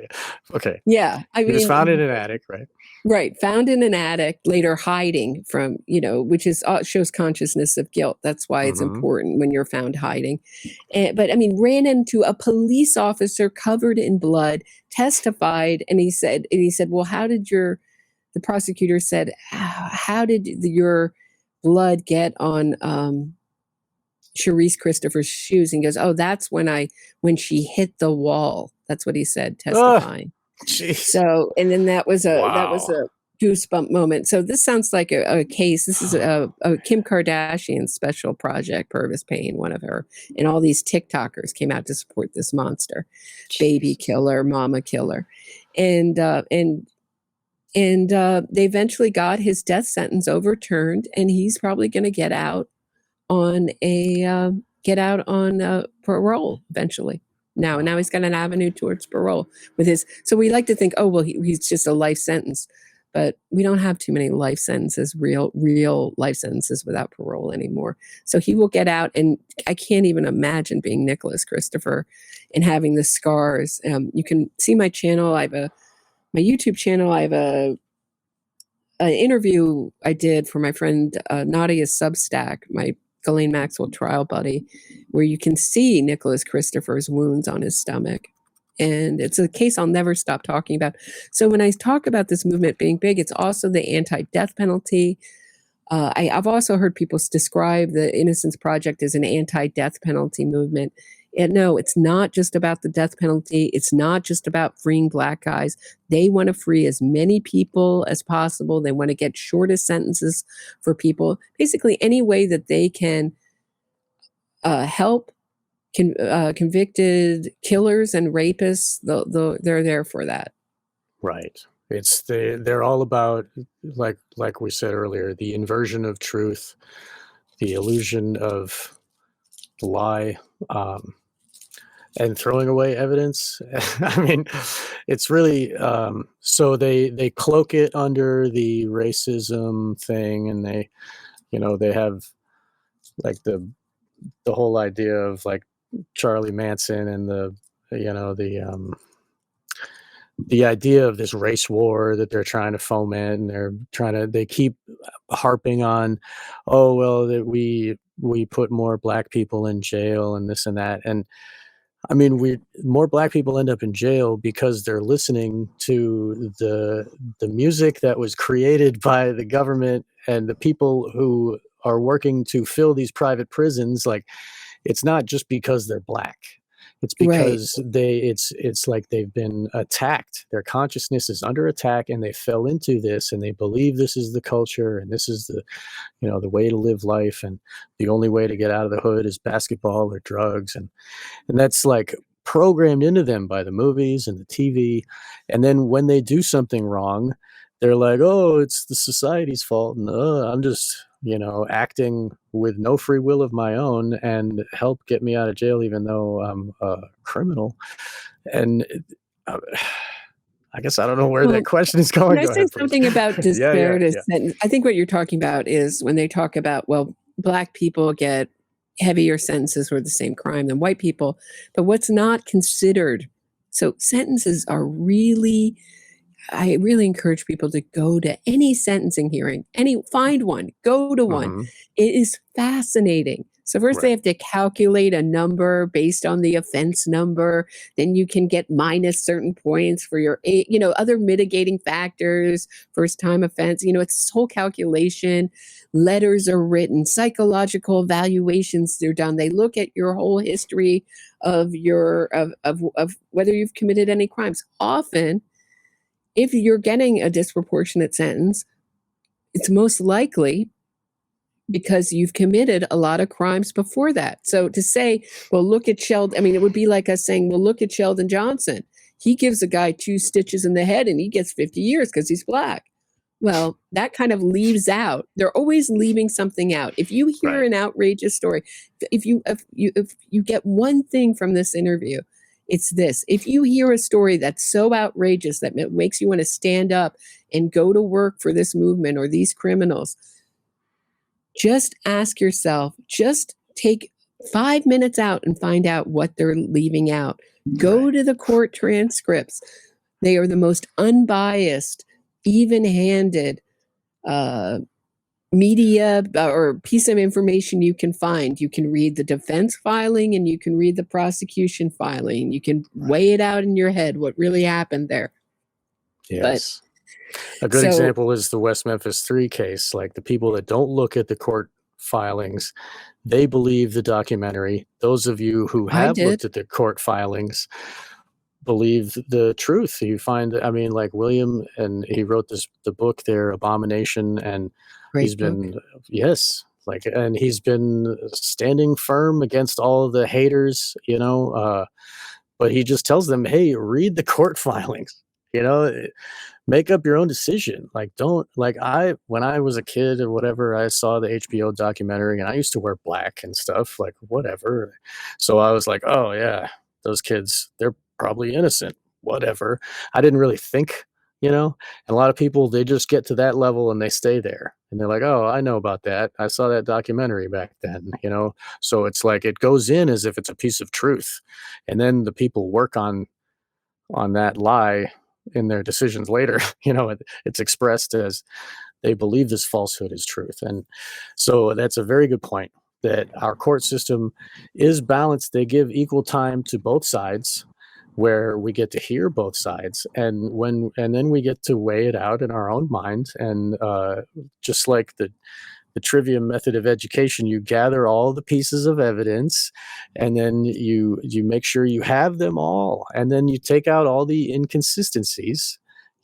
Okay. Yeah. I mean, he was found in an attic, right? Right. Found in an attic, later hiding from, which is shows consciousness of guilt. That's why it's important when you're found hiding. But I mean, ran into a police officer covered in blood, testified. And he said, well, the prosecutor said, how did your blood get on Sharice Christopher's shoes? And he goes, oh, that's when she hit the wall. That's what he said, testifying. Jeez. So, and then that was a goosebump moment. So this sounds like a case. This is a Kim Kardashian special project, Purvis Payne, one of her, and all these TikTokers came out to support this monster, baby killer, mama killer. And they eventually got his death sentence overturned, and he's probably going to get out on parole eventually. Now he's got an avenue towards parole with his. So we like to think, oh well, he's just a life sentence, but we don't have too many life sentences, real life sentences without parole anymore. So he will get out, and I can't even imagine being Nicholas Christopher and having the scars. You can see my channel. I have my YouTube channel. I have an interview I did for my friend Nadia's Substack, my Ghislaine Maxwell trial buddy, where you can see Nicholas Christopher's wounds on his stomach. And it's a case I'll never stop talking about. So when I talk about this movement being big, it's also the anti-death penalty. I've also heard people describe the Innocence Project as an anti-death penalty movement. And no, it's not just about the death penalty. It's not just about freeing black guys. They want to free as many people as possible. They want to get shortest sentences for people. Basically, any way that they can help convicted killers and rapists, they're there for that. Right. They're all about, like we said earlier, the inversion of truth, the illusion of the lie, and throwing away evidence. I mean, it's really so they cloak it under the racism thing, and they have like the whole idea of like Charlie Manson and the idea of this race war that they're trying to foment, and they keep harping on, oh well, that we put more black people in jail and this and that. And I mean, more black people end up in jail because they're listening to the music that was created by the government and the people who are working to fill these private prisons. Like, it's not just because they're black. It's because it's like they've been attacked. Their consciousness is under attack, and they fell into this, and they believe this is the culture, and this is the way to live life, and the only way to get out of the hood is basketball or drugs, and that's like programmed into them by the movies and the TV. And then when they do something wrong, they're like, oh, it's the society's fault, and I'm just acting with no free will of my own, and help get me out of jail even though I'm a criminal. And I guess I don't know where that question is going. Can I Go say ahead, please. something about disparate Yeah. sentence? I think what you're talking about is when they talk about, well, black people get heavier sentences for the same crime than white people, but what's not considered. So sentences are really, I really encourage people to go to any sentencing hearing, find one, go to one. Mhm. It is fascinating. So first they have to calculate a number based on the offense number. Then you can get minus certain points for your, other mitigating factors, first time offense. It's this whole calculation. Letters are written, psychological evaluations are done. They look at your whole history of of whether you've committed any crimes. Often, if you're getting a disproportionate sentence, it's most likely because you've committed a lot of crimes before that. So to say, well, look at Sheldon, it would be like us saying, well, look at Sheldon Johnson. He gives a guy 2 stitches in the head and he gets 50 years because he's black. Well, that kind of leaves out. They're always leaving something out. If you hear an outrageous story, if you get one thing from this interview, it's this. If you hear a story that's so outrageous that it makes you want to stand up and go to work for this movement or these criminals, just ask yourself, just take 5 minutes out and find out what they're leaving out. Go to the court transcripts. They are the most unbiased, even-handed media or piece of information you can find. You can read the defense filing and you can read the prosecution filing. You can weigh it out in your head what really happened there. Yes. A good example is the West Memphis Three case. Like, the people that don't look at the court filings, they believe the documentary. Those of you who have looked at the court filings believe the truth. You find, like William, and he wrote the book there, Abomination, and he's been and he's been standing firm against all of the haters, but he just tells them, hey, read the court filings, make up your own decision. Like, don't, like, when I was a kid or whatever, I saw the HBO documentary and I used to wear black and stuff, like, whatever. So I was like, oh yeah, those kids, they're probably innocent, whatever. I didn't really think, and a lot of people, they just get to that level and they stay there and they're like, oh, I know about that. I saw that documentary back then, So it's like, it goes in as if it's a piece of truth. And then the people work on that lie in their decisions later. It's expressed as they believe this falsehood is truth. And so that's a very good point, that our court system is balanced. They give equal time to both sides, where we get to hear both sides, and then we get to weigh it out in our own mind. And just like the the trivium method of education. You gather all the pieces of evidence, and then you make sure you have them all, and then you take out all the inconsistencies.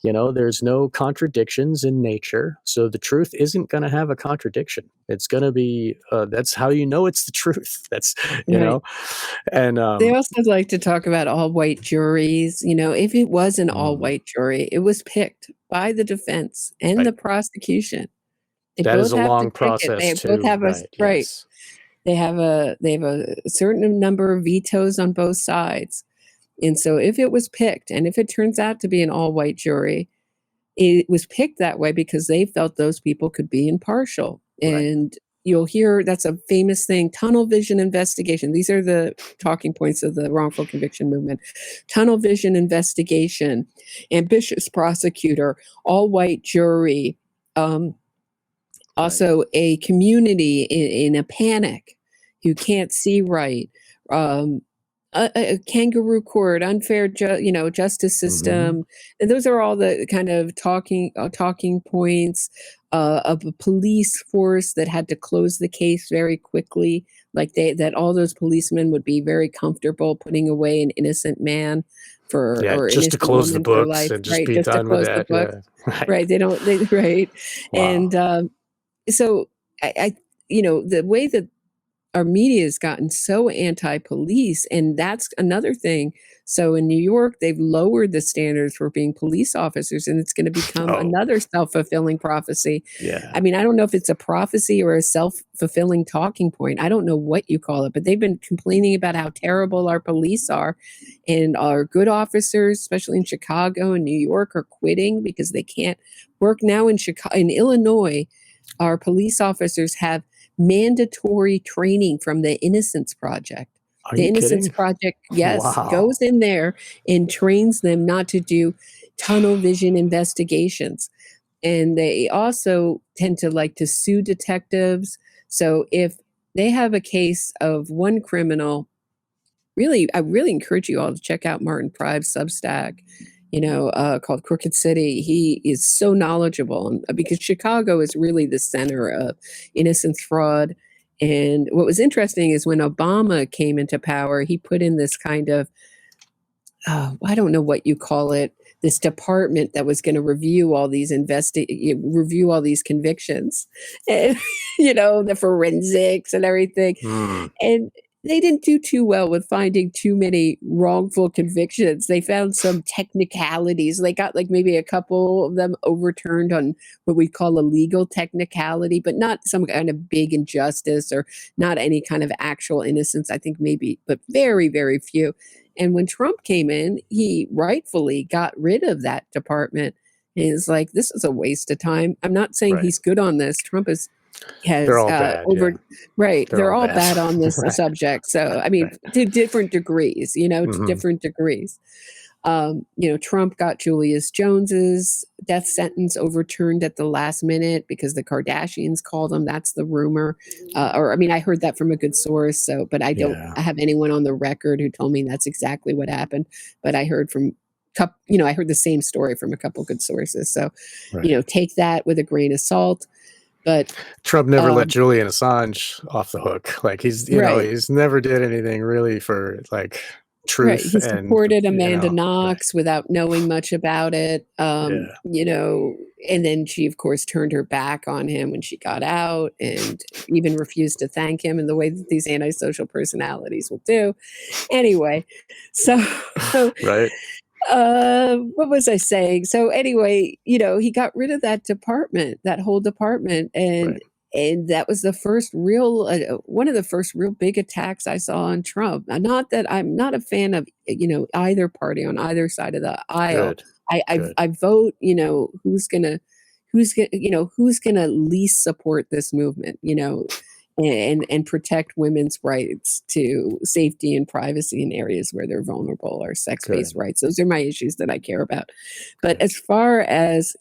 There's no contradictions in nature, so the truth isn't going to have a contradiction. It's going to be that's how you know it's the truth. That's Right. and They also like to talk about all white juries. If it was an all white jury, it was picked by the defense and the right. prosecution. They That is both a have to long pick it. process They both too, have a right? right. Yes. They have a certain number of vetoes on both sides. And so if it was picked, and if it turns out to be an all white jury, it was picked that way because they felt those people could be impartial. Right. And you'll hear that's a famous thing, tunnel vision investigation. These are the talking points of the wrongful conviction movement. Tunnel vision investigation, ambitious prosecutor, all white jury, also a community in a panic who can't see right, a kangaroo court, unfair justice system. And those are all the kind of talking points of a police force that had to close the case very quickly, like that all those policemen would be very comfortable putting away an innocent man or just to innocent close the woman for books life, and just right? be Just to done with close the that. book. Yeah. Right. They don't, right. Wow. And so I the way that our media has gotten so anti-police, and that's another thing. So in New York, they've lowered the standards for being police officers, and it's going to become another self-fulfilling prophecy. Yeah. I mean, I don't know if it's a prophecy or a self-fulfilling talking point. I don't know what you call it, but they've been complaining about how terrible our police are, and our good officers, especially in Chicago and New York, are quitting because they can't work now in Illinois. Our police officers have mandatory training from the Innocence Project. Are The you Innocence kidding? Project, yes, Wow. goes in there and trains them not to do tunnel vision investigations. And they also tend to like to sue detectives. So if they have a case of one criminal, I really encourage you all to check out Martin Prive's Substack, called Crooked City. He is so knowledgeable because Chicago is really the center of innocence fraud. And what was interesting is when Obama came into power, he put in this kind of, I don't know what you call it, this department that was going to review all these review all these convictions, and the forensics and everything. And they didn't do too well with finding too many wrongful convictions. They found some technicalities. They got like maybe a couple of them overturned on what we call a legal technicality, but not some kind of big injustice or not any kind of actual innocence. I think maybe, but very, very few. And when Trump came in, he rightfully got rid of that department. And it's like, this is a waste of time. I'm not saying he's good on this. Trump has They're all bad. Right. They're all bad. bad on this subject. So, I mean, to different degrees, to different degrees. Trump got Julius Jones's death sentence overturned at the last minute because the Kardashians called him. That's the rumor. I heard that from a good source. So, but I don't have anyone on the record who told me that's exactly what happened. But I heard I heard the same story from a couple good sources. So, take that with a grain of salt. But Trump never let Julian Assange off the hook. Like he's never did anything really for like truth. Right. He supported Amanda Knox without knowing much about it. And then she, of course, turned her back on him when she got out and even refused to thank him in the way that these antisocial personalities will do. Anyway, so right. What was I saying? So anyway, he got rid of that whole department, and that was the first real, one of the first real big attacks I saw on Trump. Not that I'm not a fan of either party on either side of the aisle. Good. I vote who's gonna least support this movement, and protect women's rights to safety and privacy in areas where they're vulnerable, or sex-based rights. Those are my issues that I care about. But as far as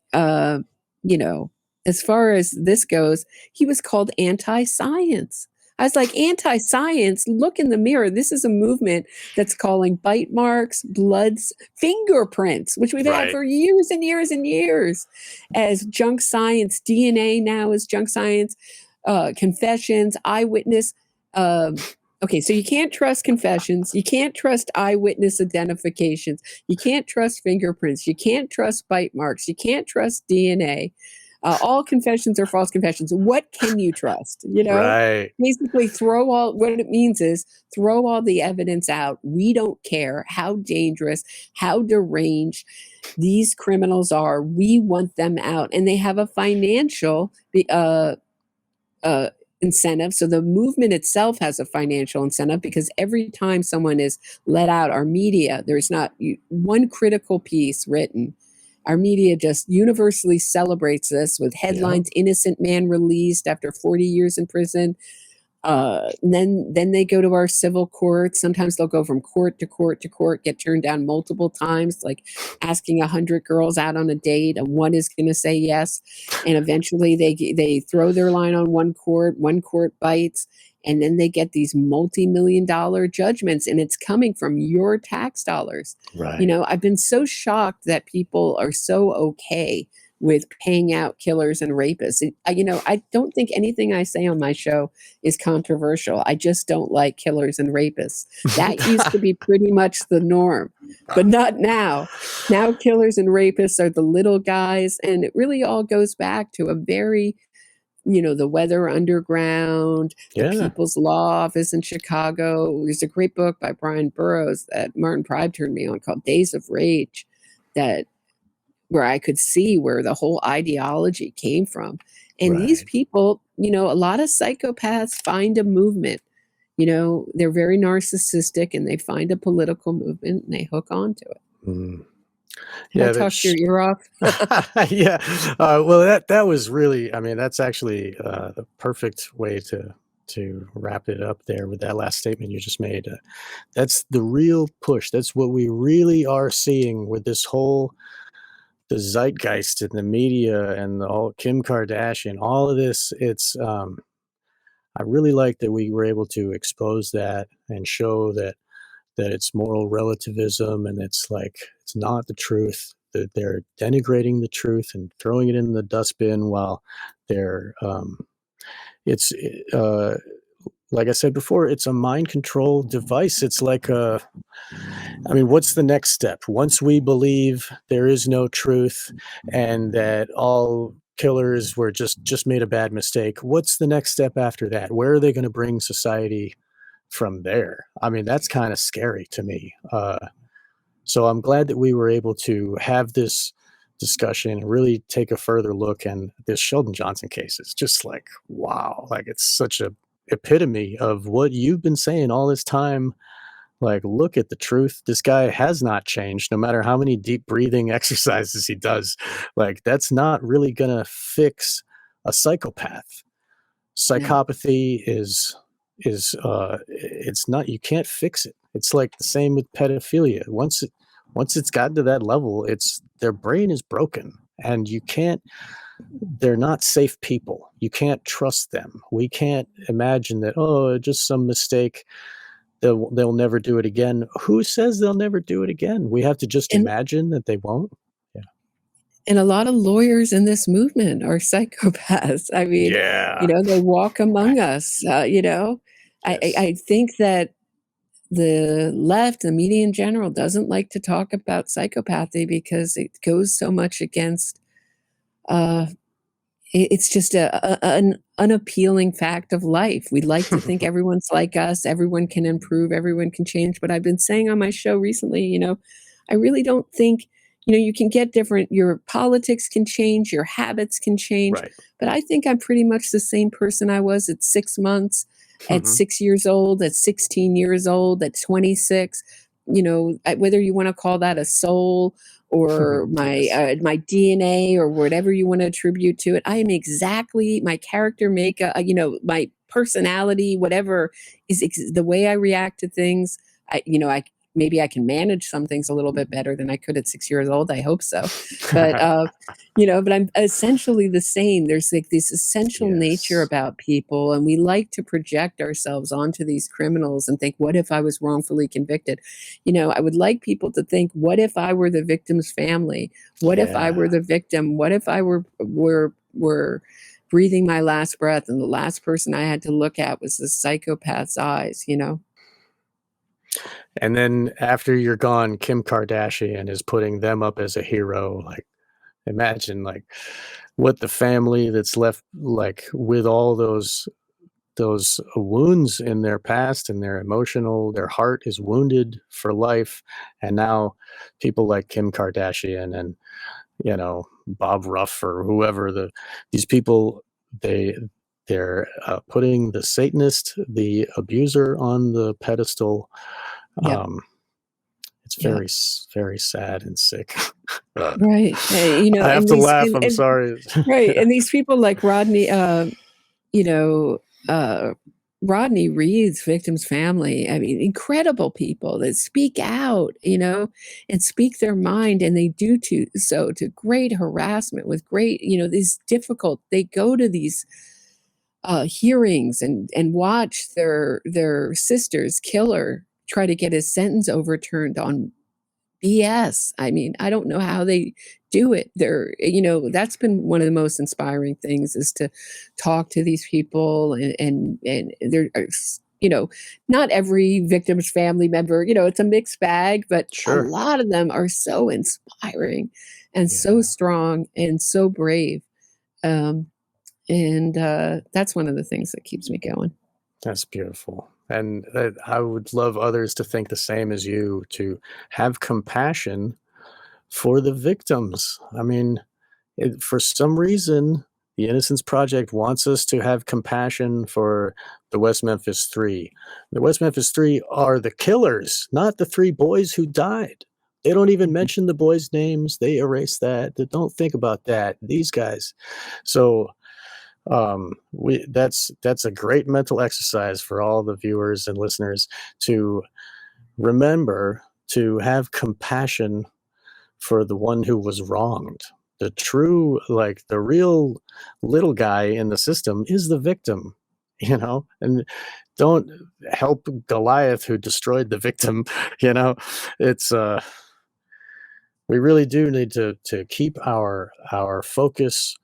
this goes, he was called anti-science. I was like, anti-science, look in the mirror. This is a movement that's calling bite marks, bloods, fingerprints, which we've had for years and years and years, as junk science. DNA now is junk science. confessions, eyewitness. Okay, so you can't trust confessions. You can't trust eyewitness identifications. You can't trust fingerprints. You can't trust bite marks. You can't trust DNA. All confessions are false confessions. What can you trust? You know, Right. basically what it means is throw all the evidence out. We don't care how dangerous, how deranged these criminals are. We want them out. And they have a financial incentive. So the movement itself has a financial incentive because every time someone is let out, our media, there's not one critical piece written. Our media just universally celebrates this with headlines, innocent man released after 40 years in prison. Then they go to our civil courts. Sometimes they'll go from court to court to court, get turned down multiple times, like asking 100 girls out on a date, and one is going to say yes. And eventually they throw their line on one court bites, and then they get these multi-million-dollar judgments, and it's coming from your tax dollars. Right. You know, I've been so shocked that people are so okay with paying out killers and rapists. You know, I don't think anything I say on my show is controversial. I just don't like killers and rapists. That used to be pretty much the norm, but not now. Now killers and rapists are the little guys, and it really all goes back to a very, you know, the Weather Underground, the People's Law Office in Chicago. There's a great book by Brian Burroughs that Martin Pride turned me on called Days of Rage, where I could see where the whole ideology came from. And these people, you know, a lot of psychopaths find a movement. You know, they're very narcissistic and they find a political movement and they hook onto it. Mm. I talked your ear off. Yeah. Well, that was really, I mean, that's actually the perfect way to wrap it up there with that last statement you just made. That's the real push. That's what we really are seeing with this whole the zeitgeist in the media and all Kim Kardashian, all of this. It's I really like that we were able to expose that and show that it's moral relativism and it's like it's not the truth, that they're denigrating the truth and throwing it in the dustbin while they're it's like I said before, it's a mind control device. It's like I mean, what's the next step? Once we believe there is no truth and that all killers were just made a bad mistake, what's the next step after that? Where are they going to bring society from there? I mean, that's kind of scary to me. So I'm glad that we were able to have this discussion and really take a further look. And this Sheldon Johnson case is just like, wow, like it's such a epitome of what you've been saying all this time. Like, look at the truth. This guy has not changed, no matter how many deep breathing exercises he does. Like, that's not really going to fix a psychopath. Psychopathy is it's not, you can't fix it. It's like the same with pedophilia. Once it's gotten to that level, it's their brain is broken and they're not safe people. You can't trust them. We can't imagine that, oh, just some mistake. They'll never do it again. Who says they'll never do it again? We have to just imagine that they won't. Yeah. And a lot of lawyers in this movement are psychopaths. I mean, you know, they walk among us. You know, I think that the left, the media in general, doesn't like to talk about psychopathy because it goes so much against. It's just an unappealing fact of life. We'd like to think everyone's like us, everyone can improve, everyone can change. But I've been saying on my show recently, you know, I really don't think, you know, you can get different, your politics can change, your habits can change. Right. But I think I'm pretty much the same person I was at 6 months, at 6 years old, at 16 years old, at 26. You know, whether you want to call that a soul or my DNA or whatever you want to attribute to it, I am exactly my character makeup, you know, my personality, whatever is the way I react to things. Maybe I can manage some things a little bit better than I could at 6 years old. I hope so. But, you know, but I'm essentially the same. There's like this essential nature about people. And we like to project ourselves onto these criminals and think, what if I was wrongfully convicted? You know, I would like people to think, what if I were the victim's family? What if I were the victim? What if I were breathing my last breath, and the last person I had to look at was the psychopath's eyes, you know? And then after you're gone, Kim Kardashian is putting them up as a hero. Like, imagine like what the family that's left, like with all those wounds in their past and their heart is wounded for life. And now people like Kim Kardashian and, you know, Bob Ruff or whoever, these people, they're putting the Satanist, the abuser on the pedestal. Yep. It's very, very sad and sick. Right. You know, I have and to these, laugh. I'm sorry. right. And these people like Rodney, you know, Rodney Reed's victim's family. I mean, incredible people that speak out, you know, and speak their mind, and they do so to great harassment with great, you know, they go to these hearings and watch their sister's killer try to get his sentence overturned on BS. I mean, I don't know how they do it. You know, that's been one of the most inspiring things, is to talk to these people, and there are, you know, not every victim's family member, you know, it's a mixed bag, but a lot of them are so inspiring and so strong and so brave. And that's one of the things that keeps me going. That's beautiful. And I would love others to think the same as you, to have compassion for the victims. I mean, for some reason, the Innocence Project wants us to have compassion for the West Memphis Three. The West Memphis Three are the killers, not the 3 boys who died. They don't even mention the boys' names. They erase that. They don't think about that. These guys. So that's a great mental exercise for all the viewers and listeners, to remember to have compassion for the one who was wronged. The true, like the real little guy in the system is the victim, you know, and don't help Goliath who destroyed the victim. You know, it's we really do need to keep our focus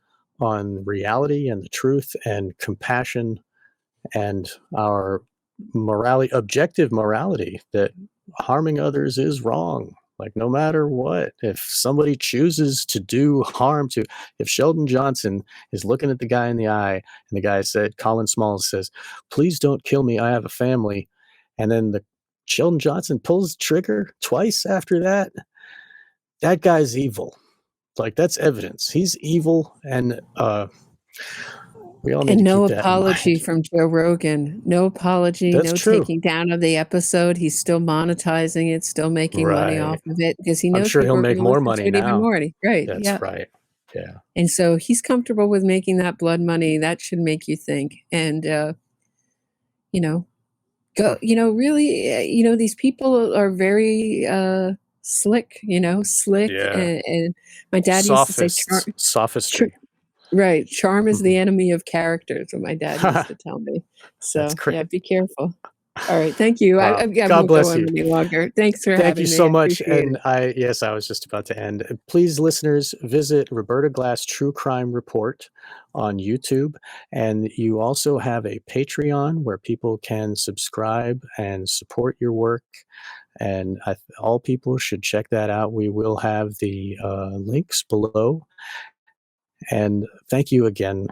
on reality and the truth and compassion and our morality, objective morality, that harming others is wrong. Like, no matter what, if somebody chooses to do harm to, if Sheldon Johnson is looking at the guy in the eye and the guy said, Colin Smalls says, please don't kill me, I have a family. And then Sheldon Johnson pulls the trigger twice after that, that guy's evil. Like, that's evidence. He's evil, and we all need to no keep that apology in mind. from Joe Rogan. No apology. That's no true. taking down of the episode. He's still monetizing it, still making money off of it, because he knows I'm sure people he'll are make going to more listen money to it even now. more. Right. That's Yeah. right. Yeah. And so he's comfortable with making that blood money. That should make you think. And you know, go. You know, really. You know, these people are very slick. You know, slick. Yeah. And my dad used to say, sophistry. Right. Charm is the enemy of character, is what my dad used to tell me. So, That's great. yeah, be careful. All right. Thank you. Wow. I God won't bless go on you. any longer. Thanks for having me. Thank you so much. And I was just about to end. Please, listeners, visit Roberta Glass True Crime Report on YouTube. And you also have a Patreon where people can subscribe and support your work. And all people should check that out. We will have the links below. And thank you again,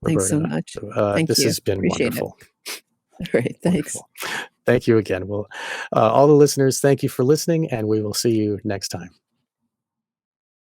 Roberta. Thanks so much. Thank this you. has been Appreciate wonderful. All right. Thanks. Wonderful. Thank you again. Well, all the listeners, thank you for listening, and we will see you next time.